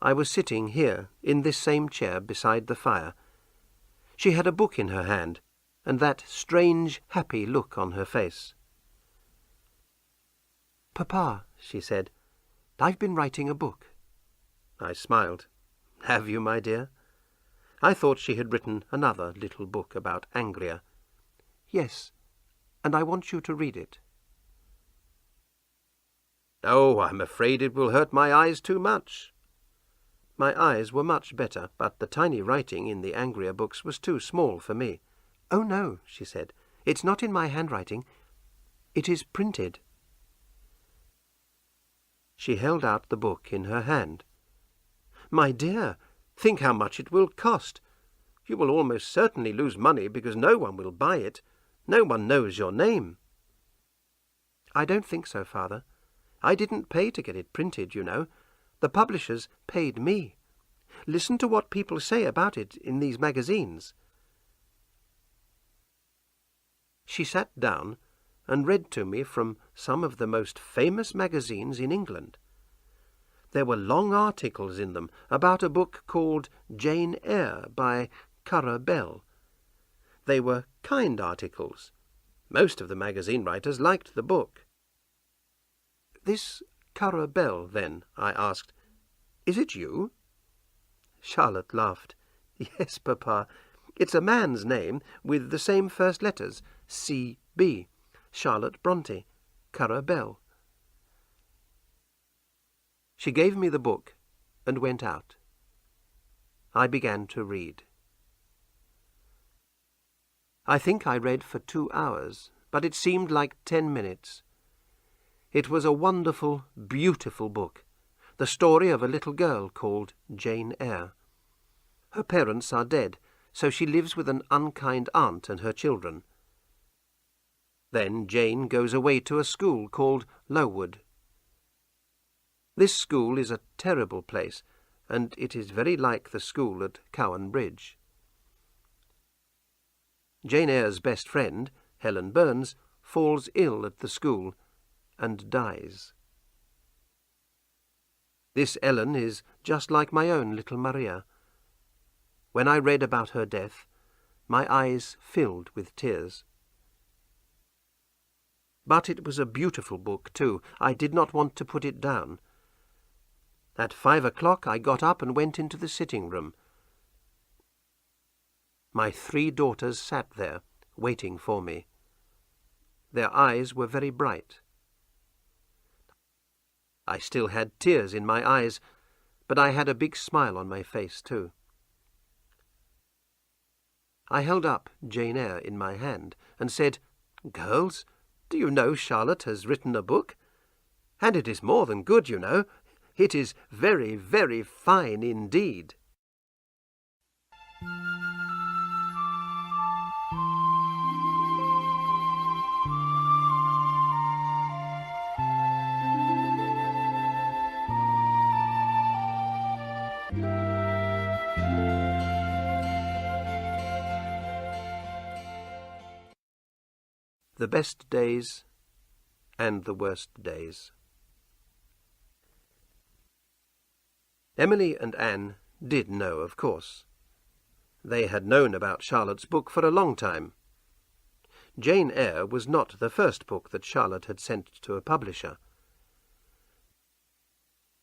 I was sitting here, in this same chair beside the fire. She had a book in her hand, and that strange, happy look on her face. "Papa," she said, "I've been writing a book." I smiled. "Have you, my dear?" I thought she had written another little book about Anglia. "Yes, and I want you to read it." "Oh, I'm afraid it will hurt my eyes too much." My eyes were much better, but the tiny writing in the Anglia books was too small for me. "Oh, no," she said, "it's not in my handwriting. It is printed." She held out the book in her hand. "My dear, think how much it will cost. You will almost certainly lose money because no one will buy it. No one knows your name." "I don't think so, Father. I didn't pay to get it printed, you know. The publishers paid me. Listen to what people say about it in these magazines." She sat down and read to me from some of the most famous magazines in England. There were long articles in them about a book called Jane Eyre by Currer Bell. They were kind articles. Most of the magazine writers liked the book. "This Currer Bell, then?" I asked. "Is it you?" Charlotte laughed. "Yes, Papa. It's a man's name with the same first letters, C.B. Charlotte Bronte, Currer Bell." She gave me the book and went out. I began to read. I think I read for 2 hours, but it seemed like 10 minutes. It was a wonderful, beautiful book, the story of a little girl called Jane Eyre. Her parents are dead, so she lives with an unkind aunt and her children. Then Jane goes away to a school called Lowood. This school is a terrible place, and it is very like the school at Cowan Bridge. Jane Eyre's best friend, Helen Burns, falls ill at the school and dies. This Ellen is just like my own little Maria. When I read about her death, my eyes filled with tears. But it was a beautiful book, too. I did not want to put it down. At 5 o'clock I got up and went into the sitting-room. My 3 daughters sat there, waiting for me. Their eyes were very bright. I still had tears in my eyes, but I had a big smile on my face, too. I held up Jane Eyre in my hand and said, "Girls, do you know Charlotte has written a book? And it is more than good, you know. It is very, very fine indeed." the best days and the worst days. Emily and Anne did know, of course. They had known about Charlotte's book for a long time. Jane Eyre was not the first book that Charlotte had sent to a publisher.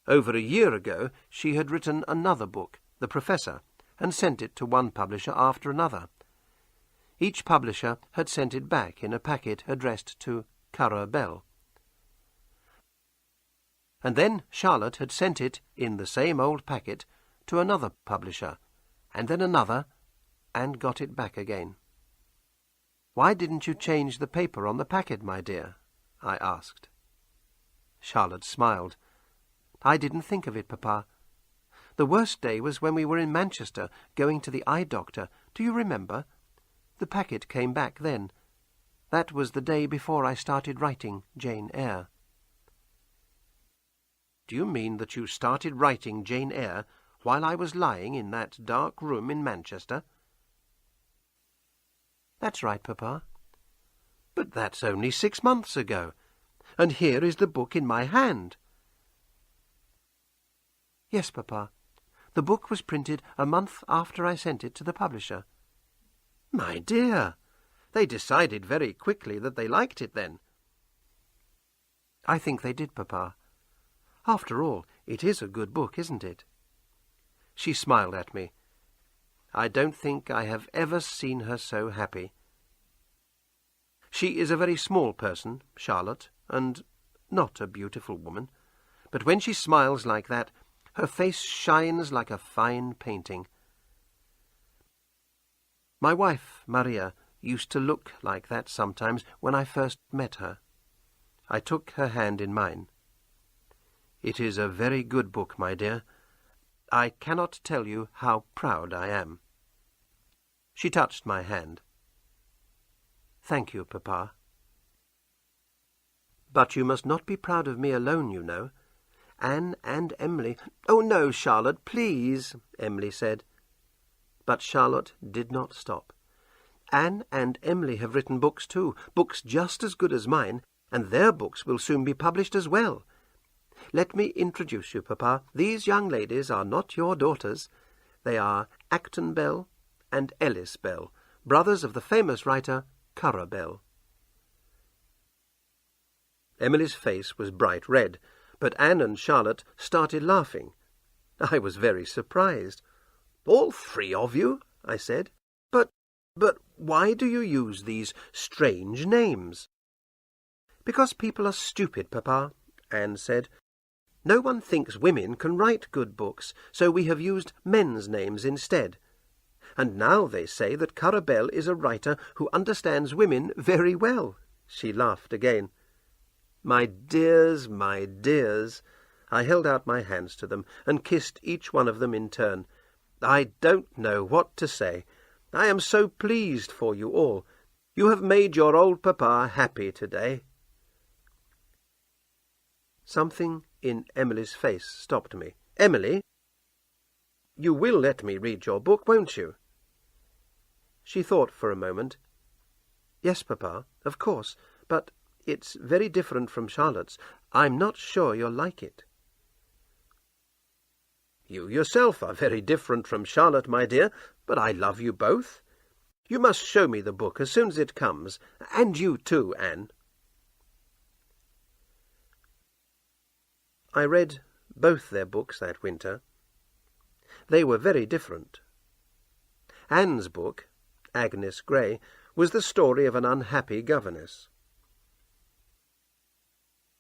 Over a year ago she had written another book, The Professor, and sent it to one publisher after another. Each publisher had sent it back in a packet addressed to Currer Bell. And then Charlotte had sent it, in the same old packet, to another publisher, and then another, and got it back again. "Why didn't you change the paper on the packet, my dear?" I asked. Charlotte smiled. "I didn't think of it, Papa. The worst day was when we were in Manchester, going to the eye doctor. Do you remember? The packet came back then. That was the day before I started writing Jane Eyre." "Do you mean that you started writing Jane Eyre while I was lying in that dark room in Manchester?" "That's right, Papa." "But that's only 6 months ago, and here is the book in my hand." "Yes, Papa. The book was printed a month after I sent it to the publisher." "My dear, they decided very quickly that they liked it then." "I think they did, Papa. After all, it is a good book, isn't it?" She smiled at me. I don't think I have ever seen her so happy. She is a very small person, Charlotte, and not a beautiful woman, but when she smiles like that, her face shines like a fine painting. My wife, Maria, used to look like that sometimes when I first met her. I took her hand in mine. "It is a very good book, my dear. I cannot tell you how proud I am." She touched my hand. "Thank you, Papa." "But you must not be proud of me alone, you know. Anne and Emily—" "Oh, no, Charlotte, please," Emily said. But Charlotte did not stop. "Anne and Emily have written books too, books just as good as mine, and their books will soon be published as well. Let me introduce you, Papa. These young ladies are not your daughters. They are Acton Bell and Ellis Bell, brothers of the famous writer Currer Bell." Emily's face was bright red, but Anne and Charlotte started laughing. I was very surprised. "All 3 of you?" I said. But why do you use these strange names?" "Because people are stupid, Papa," Anne said. "No one thinks women can write good books, so we have used men's names instead. And now they say that Currer Bell is a writer who understands women very well." She laughed again. My dears, I held out my hands to them and kissed each one of them in turn. I don't know what to say. I am so pleased for you all. You have made your old Papa happy today. Something in Emily's face stopped me. "Emily, you will let me read your book, won't you?" She thought for a moment. "Yes, Papa, of course, but it's very different from Charlotte's. I'm not sure you'll like it." "You yourself are very different from Charlotte, my dear, but I love you both. You must show me the book as soon as it comes, and you too, Anne." I read both their books that winter. They were very different. Anne's book, Agnes Grey, was the story of an unhappy governess.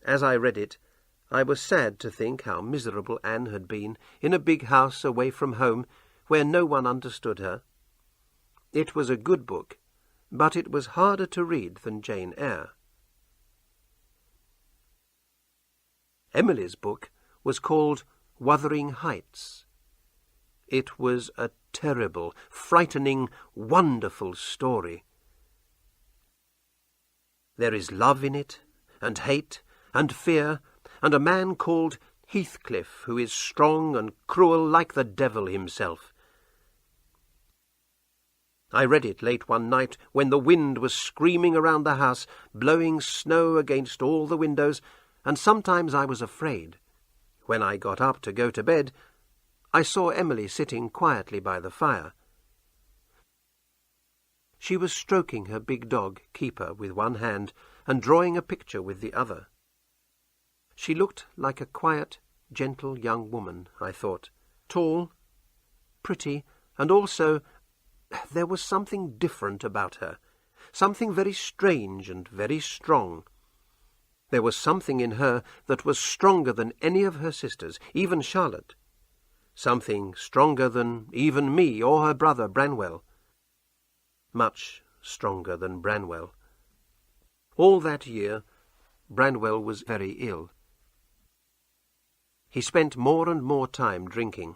As I read it, I was sad to think how miserable Anne had been in a big house away from home where no one understood her. It was a good book, but it was harder to read than Jane Eyre. Emily's book was called Wuthering Heights. It was a terrible, frightening, wonderful story. There is love in it, and hate, and fear, and a man called Heathcliff who is strong and cruel like the devil himself. I read it late one night when the wind was screaming around the house, blowing snow against all the windows, and sometimes I was afraid. When I got up to go to bed, I saw Emily sitting quietly by the fire. She was stroking her big dog, Keeper, with one hand, and drawing a picture with the other. She looked like a quiet, gentle young woman, I thought, tall, pretty, and also there was something different about her, something very strange and very strong. There was something in her that was stronger than any of her sisters, even Charlotte. Something stronger than even me or her brother Branwell. Much stronger than Branwell. All that year, Branwell was very ill. He spent more and more time drinking.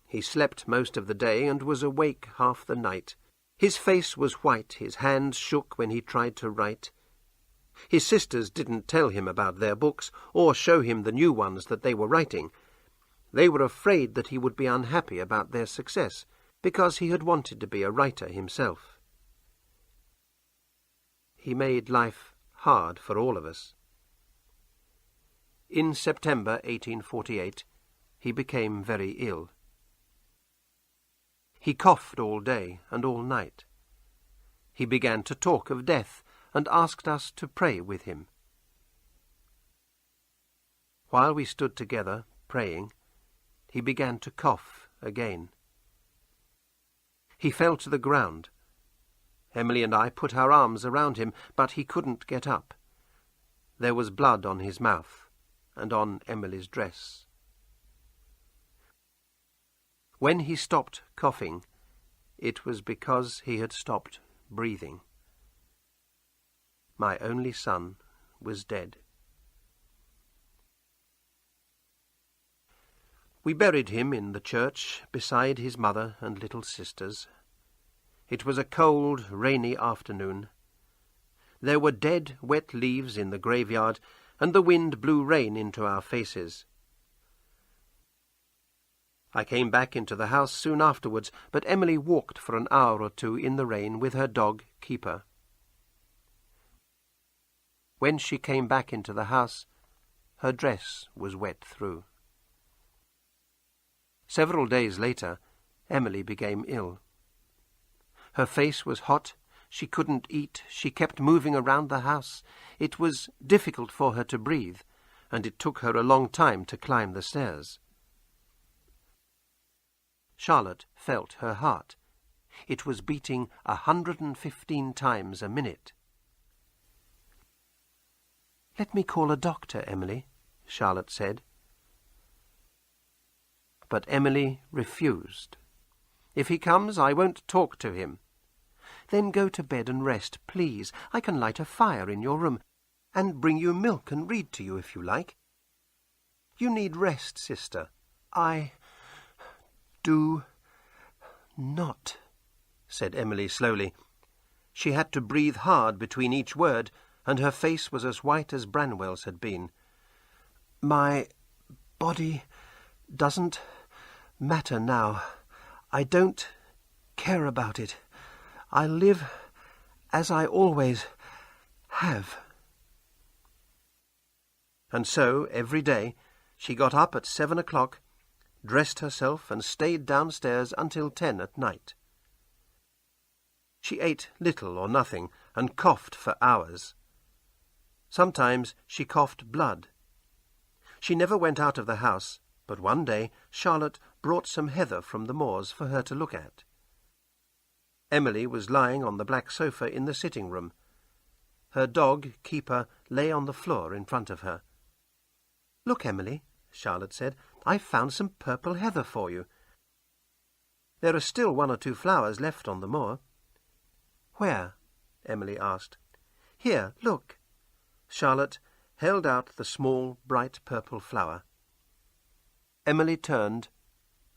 He slept most of the day and was awake half the night. His face was white, his hands shook when he tried to write. His sisters didn't tell him about their books or show him the new ones that they were writing. They were afraid that he would be unhappy about their success, because he had wanted to be a writer himself. He made life hard for all of us. In September 1848, he became very ill. He coughed all day and all night. He began to talk of death and asked us to pray with him. While we stood together, praying, he began to cough again. He fell to the ground. Emily and I put our arms around him, but he couldn't get up. There was blood on his mouth and on Emily's dress. When he stopped coughing, it was because he had stopped breathing. My only son was dead. We buried him in the church beside his mother and little sisters. It was a cold, rainy afternoon. There were dead, wet leaves in the graveyard, and the wind blew rain into our faces. I came back into the house soon afterwards, but Emily walked for an hour or two in the rain with her dog, Keeper. When she came back into the house, her dress was wet through. Several days later, Emily became ill. Her face was hot, she couldn't eat, she kept moving around the house. It was difficult for her to breathe, and it took her a long time to climb the stairs. Charlotte felt her heart. It was beating 115 times a minute. "Let me call a doctor, Emily," Charlotte said. But Emily refused. "If he comes, I won't talk to him." "Then go to bed and rest, please. I can light a fire in your room, and bring you milk and read to you if you like." "You need rest, sister." "I do not," said Emily slowly. She had to breathe hard between each word, and her face was as white as Branwell's had been. "My body doesn't matter now. I don't care about it. I live as I always have." And so, every day, she got up at 7 o'clock, dressed herself, and stayed downstairs until 10 at night. She ate little or nothing, and coughed for hours. Sometimes she coughed blood. She never went out of the house, but one day Charlotte brought some heather from the moors for her to look at. Emily was lying on the black sofa in the sitting room. Her dog, Keeper, lay on the floor in front of her. "Look, Emily," Charlotte said, "I've found some purple heather for you. There are still 1 or 2 flowers left on the moor." "Where?" Emily asked. "Here, look." Charlotte held out the small, bright purple flower. Emily turned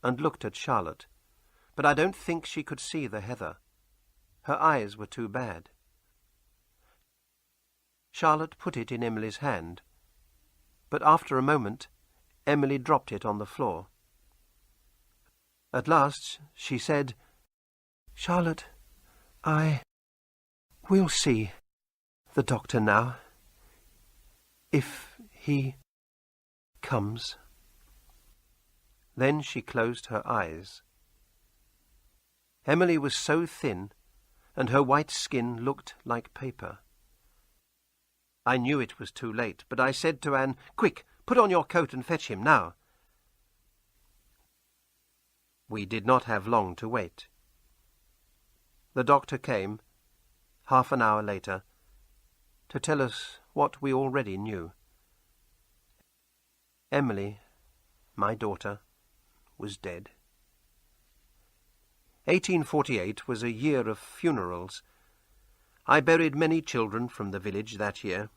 and looked at Charlotte, but I don't think she could see the heather. Her eyes were too bad. Charlotte put it in Emily's hand, but after a moment Emily dropped it on the floor. At last she said, Charlotte, we'll see the doctor now, if he comes." Then she closed her eyes. Emily was so thin, and her white skin looked like paper. I knew it was too late, but I said to Anne, "Quick, put on your coat and fetch him now." We did not have long to wait. The doctor came, half an hour later, to tell us what we already knew. Emily, my daughter, was dead. 1848 was a year of funerals. I buried many children from the village that year.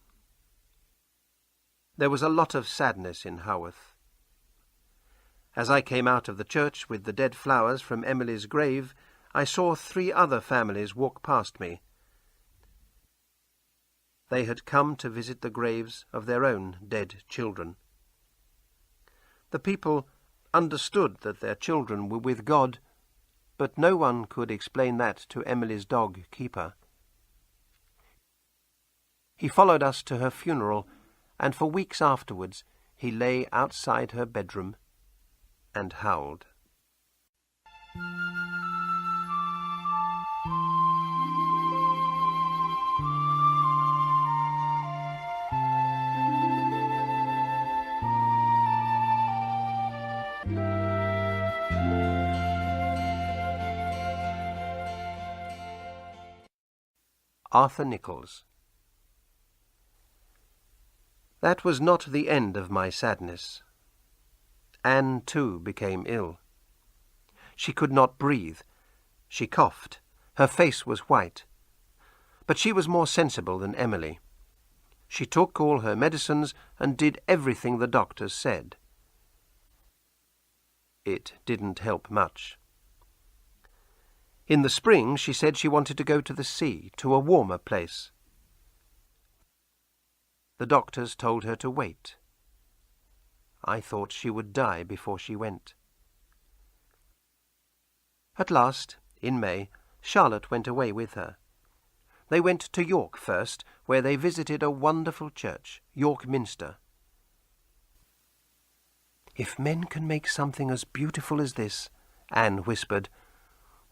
There was a lot of sadness in Haworth. As I came out of the church with the dead flowers from Emily's grave, I saw 3 other families walk past me. They had come to visit the graves of their own dead children. The people understood that their children were with God, but no one could explain that to Emily's dog keeper. He followed us to her funeral, and for weeks afterwards he lay outside her bedroom and howled. Arthur Nichols. That was not the end of my sadness. Anne, too, became ill. She could not breathe. She coughed. Her face was white. But she was more sensible than Emily. She took all her medicines and did everything the doctors said. It didn't help much. In the spring she said she wanted to go to the sea, to a warmer place. The doctors told her to wait. I thought she would die before she went. At last, in May, Charlotte went away with her. They went to York first, where they visited a wonderful church, York Minster. "If men can make something as beautiful as this," Anne whispered,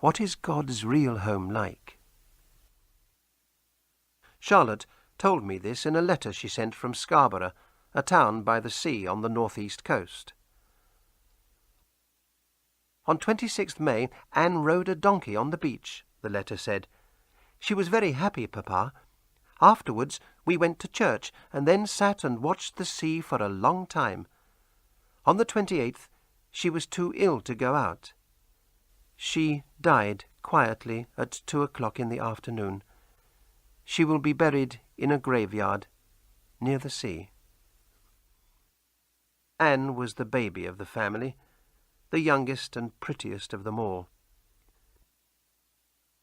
"what is God's real home like?" Charlotte told me this in a letter she sent from Scarborough, a town by the sea on the north-east coast. On 26th May, Anne rode a donkey on the beach, the letter said. "She was very happy, Papa. Afterwards we went to church, and then sat and watched the sea for a long time. On the 28th she was too ill to go out. She died quietly at 2 o'clock in the afternoon. She will be buried in a graveyard near the sea." Anne was the baby of the family, the youngest and prettiest of them all.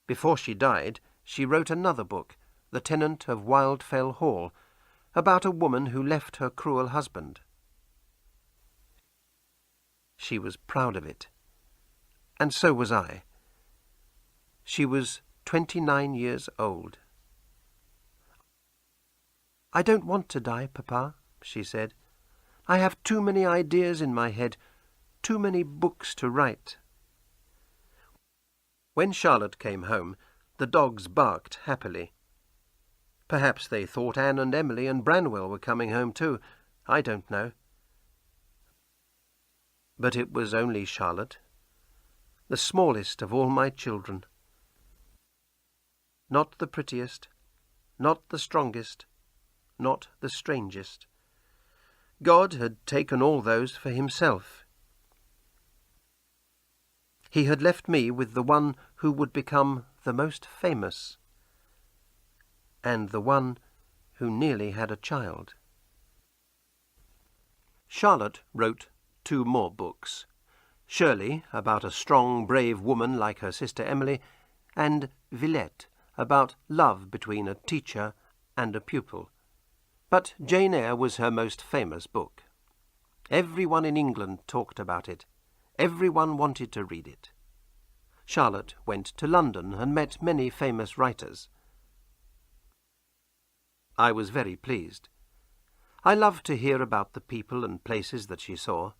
Before she died, she wrote another book, The Tenant of Wildfell Hall, about a woman who left her cruel husband. She was proud of it, and so was I. She was 29 years old. "I don't want to die, Papa," she said. "I have too many ideas in my head, too many books to write." When Charlotte came home, the dogs barked happily. Perhaps they thought Anne and Emily and Branwell were coming home too. I don't know. But it was only Charlotte, the smallest of all my children. Not the prettiest, not the strongest, not the strangest. God had taken all those for himself. He had left me with the one who would become the most famous, and the one who nearly had a child. Charlotte wrote 2 more books. Shirley, about a strong, brave woman like her sister Emily, and Villette, about love between a teacher and a pupil. But Jane Eyre was her most famous book. Everyone in England talked about it. Everyone wanted to read it. Charlotte went to London and met many famous writers. I was very pleased. I loved to hear about the people and places that she saw.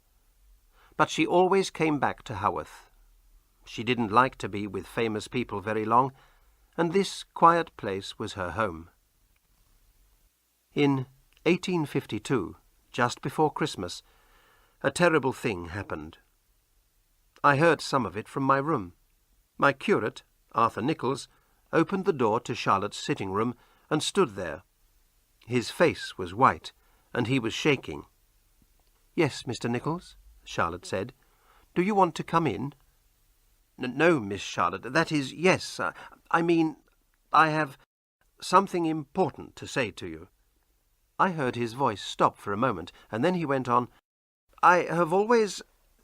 But she always came back to Haworth. She didn't like to be with famous people very long, and this quiet place was her home. In 1852, just before Christmas, a terrible thing happened. I heard some of it from my room. My curate, Arthur Nichols, opened the door to Charlotte's sitting room and stood there. His face was white, and he was shaking. "Yes, Mr. Nichols," Charlotte said. "Do you want to come in?" "No, Miss Charlotte. That is, yes. I mean, I have something important to say to you." I heard his voice stop for a moment, and then he went on, "I have always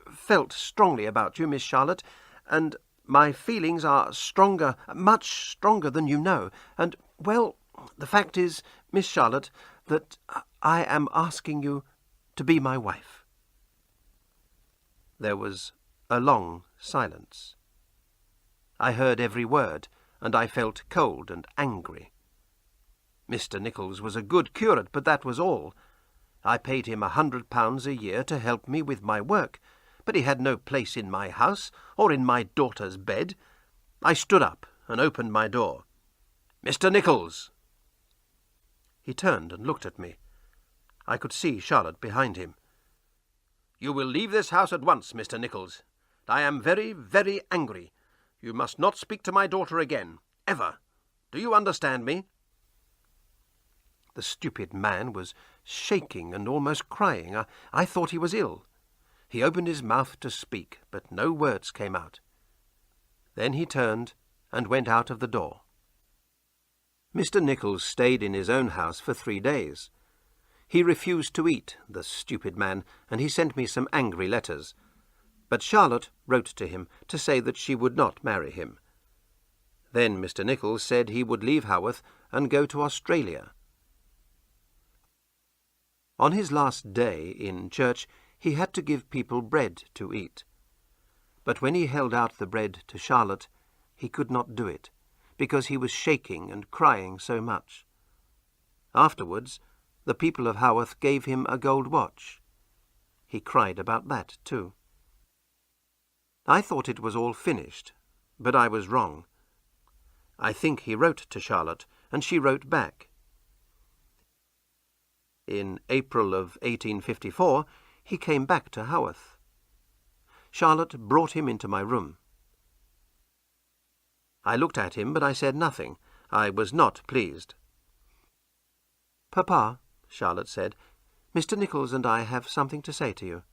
felt strongly about you, Miss Charlotte, and my feelings are stronger, much stronger than you know. And, well, the fact is, Miss Charlotte, that I am asking you to be my wife." There was a long silence. I heard every word, and I felt cold and angry. Mr. Nichols was a good curate, but that was all. I paid him £100 a year to help me with my work, but he had no place in my house or in my daughter's bed. I stood up and opened my door. "Mr. Nichols!" He turned and looked at me. I could see Charlotte behind him. "You will leave this house at once, Mr. Nichols. I am very, very angry. You must not speak to my daughter again, ever. Do you understand me?" The stupid man was shaking and almost crying. I thought he was ill. He opened his mouth to speak, but no words came out. Then he turned and went out of the door. Mr. Nichols stayed in his own house for 3 days. He refused to eat, the stupid man, and he sent me some angry letters. But Charlotte wrote to him to say that she would not marry him. Then Mr. Nichols said he would leave Haworth and go to Australia. On his last day in church, he had to give people bread to eat. But when he held out the bread to Charlotte, he could not do it, because he was shaking and crying so much. Afterwards, the people of Haworth gave him a gold watch. He cried about that too. I thought it was all finished, but I was wrong. I think he wrote to Charlotte, and she wrote back. In April of 1854, he came back to Haworth. Charlotte brought him into my room. I looked at him, but I said nothing. I was not pleased. "Papa," Charlotte said, "Mr. Nichols and I have something to say to you."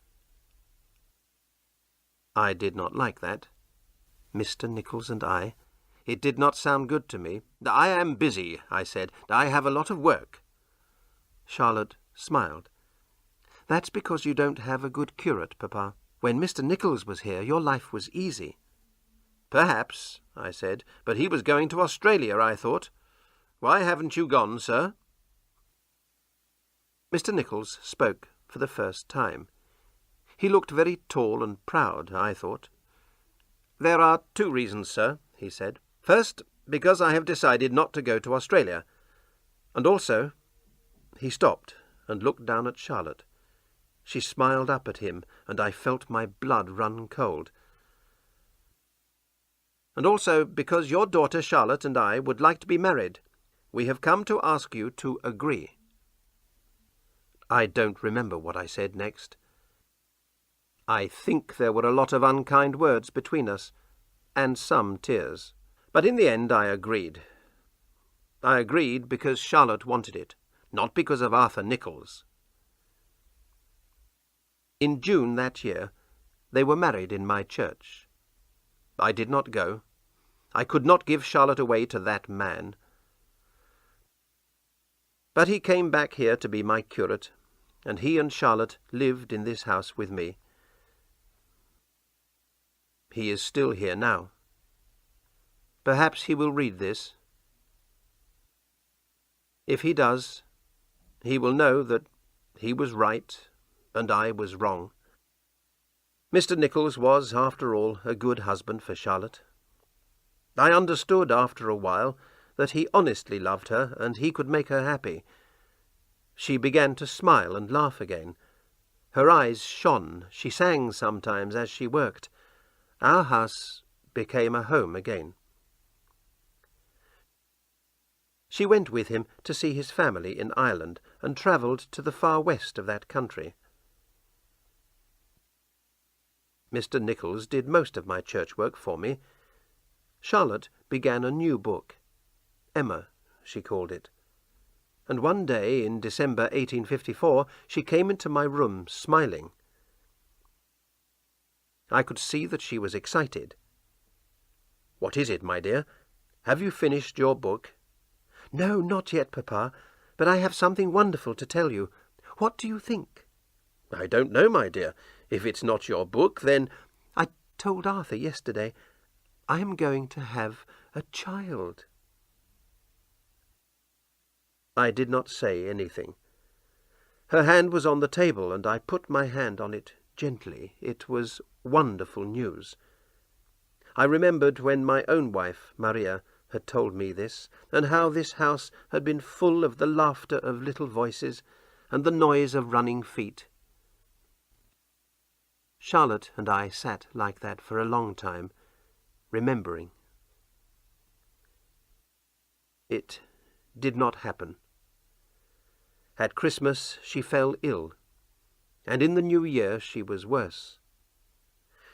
I did not like that. Mr. Nichols and I. It did not sound good to me. "I am busy," I said. "I have a lot of work." Charlotte smiled. "That's because you don't have a good curate, Papa. When Mr. Nichols was here, your life was easy." "Perhaps," I said, "but he was going to Australia, I thought. Why haven't you gone, sir?" Mr. Nichols spoke for the first time. He looked very tall and proud, I thought. "There are 2 reasons, sir," he said. "First, because I have decided not to go to Australia. And also—" He stopped and looked down at Charlotte. She smiled up at him, and I felt my blood run cold. "And also because your daughter Charlotte and I would like to be married. We have come to ask you to agree." I don't remember what I said next. I think there were a lot of unkind words between us, and some tears. But in the end I agreed. I agreed because Charlotte wanted it, not because of Arthur Nichols. In June that year, they were married in my church. I did not go. I could not give Charlotte away to that man. But he came back here to be my curate, and he and Charlotte lived in this house with me. He is still here now. Perhaps he will read this. If he does, he will know that he was right and I was wrong. Mr. Nichols was, after all, a good husband for Charlotte, I understood after a while that he honestly loved her and he could make her happy. She began to smile and laugh again. Her eyes shone. She sang sometimes as she worked. Our house became a home again. She went with him to see his family in Ireland and travelled to the far west of that country. Mr. Nichols did most of my church work for me. Charlotte began a new book. Emma, she called it. And one day in December 1854 she came into my room smiling. I could see that she was excited. "What is it, my dear? Have you finished your book?" "No, not yet, Papa, but I have something wonderful to tell you. What do you think?" "I don't know, my dear. If it's not your book, then—" "I told Arthur yesterday. I am going to have a child." I did not say anything. Her hand was on the table, and I put my hand on it gently. It was wonderful news. I remembered when my own wife, Maria, had told me this, and how this house had been full of the laughter of little voices and the noise of running feet. Charlotte and I sat like that for a long time, remembering. It did not happen. At Christmas she fell ill, and in the New Year she was worse.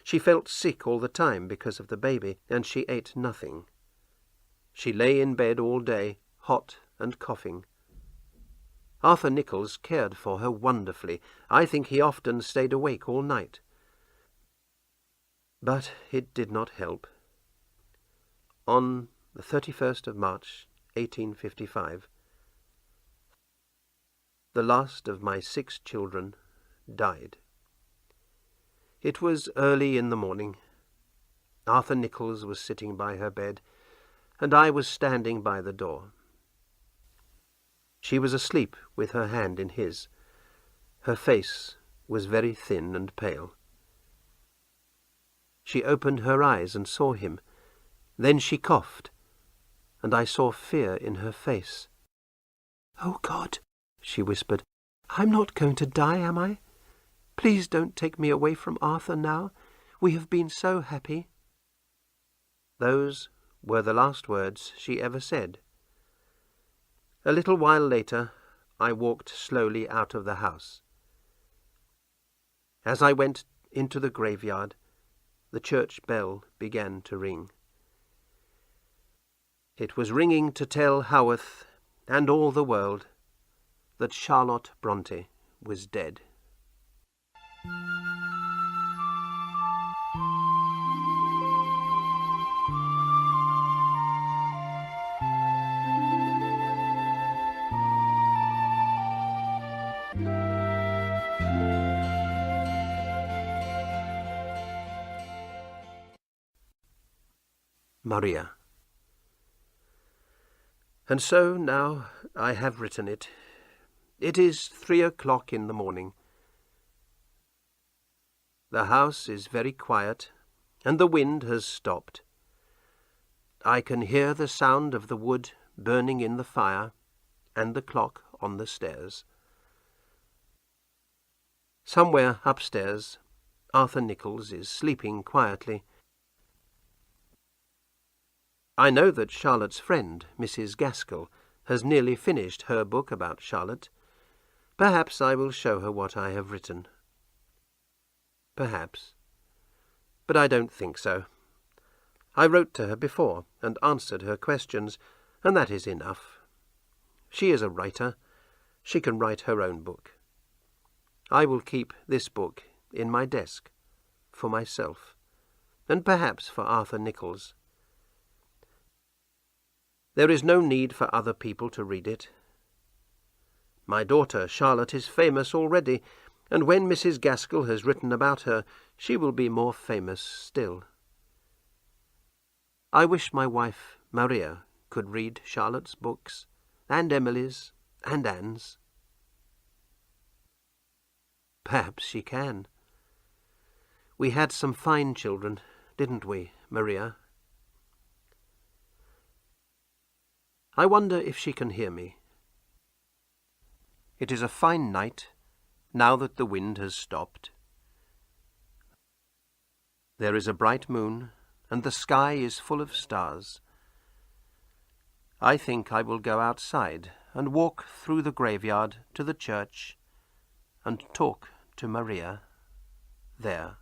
She felt sick all the time because of the baby, and she ate nothing. She lay in bed all day, hot and coughing. Arthur Nichols cared for her wonderfully. I think he often stayed awake all night. But it did not help. On the 31st of March, 1855, the last of my 6 children died. It was early in the morning. Arthur Nichols was sitting by her bed, and I was standing by the door. She was asleep with her hand in his. Her face was very thin and pale. She opened her eyes and saw him. Then she coughed, and I saw fear in her face. "Oh, God," she whispered, "I'm not going to die, am I? Please don't take me away from Arthur now. We have been so happy." Those were the last words she ever said. A little while later, I walked slowly out of the house. As I went into the graveyard, the church bell began to ring. It was ringing to tell Haworth and all the world that Charlotte Bronte was dead. Maria. And so now I have written it. It is 3 o'clock in the morning. The house is very quiet, and the wind has stopped. I can hear the sound of the wood burning in the fire, and the clock on the stairs. Somewhere upstairs, Arthur Nichols is sleeping quietly. I know that Charlotte's friend, Mrs. Gaskell, has nearly finished her book about Charlotte. Perhaps I will show her what I have written. Perhaps. But I don't think so. I wrote to her before and answered her questions, and that is enough. She is a writer. She can write her own book. I will keep this book in my desk, for myself, and perhaps for Arthur Nichols. There is no need for other people to read it. My daughter Charlotte is famous already, and when Mrs. Gaskell has written about her, she will be more famous still. I wish my wife Maria could read Charlotte's books, and Emily's, and Anne's. Perhaps she can. We had some fine children, didn't we, Maria? I wonder if she can hear me. It is a fine night, now that the wind has stopped. There is a bright moon, and the sky is full of stars. I think I will go outside and walk through the graveyard to the church and talk to Maria there.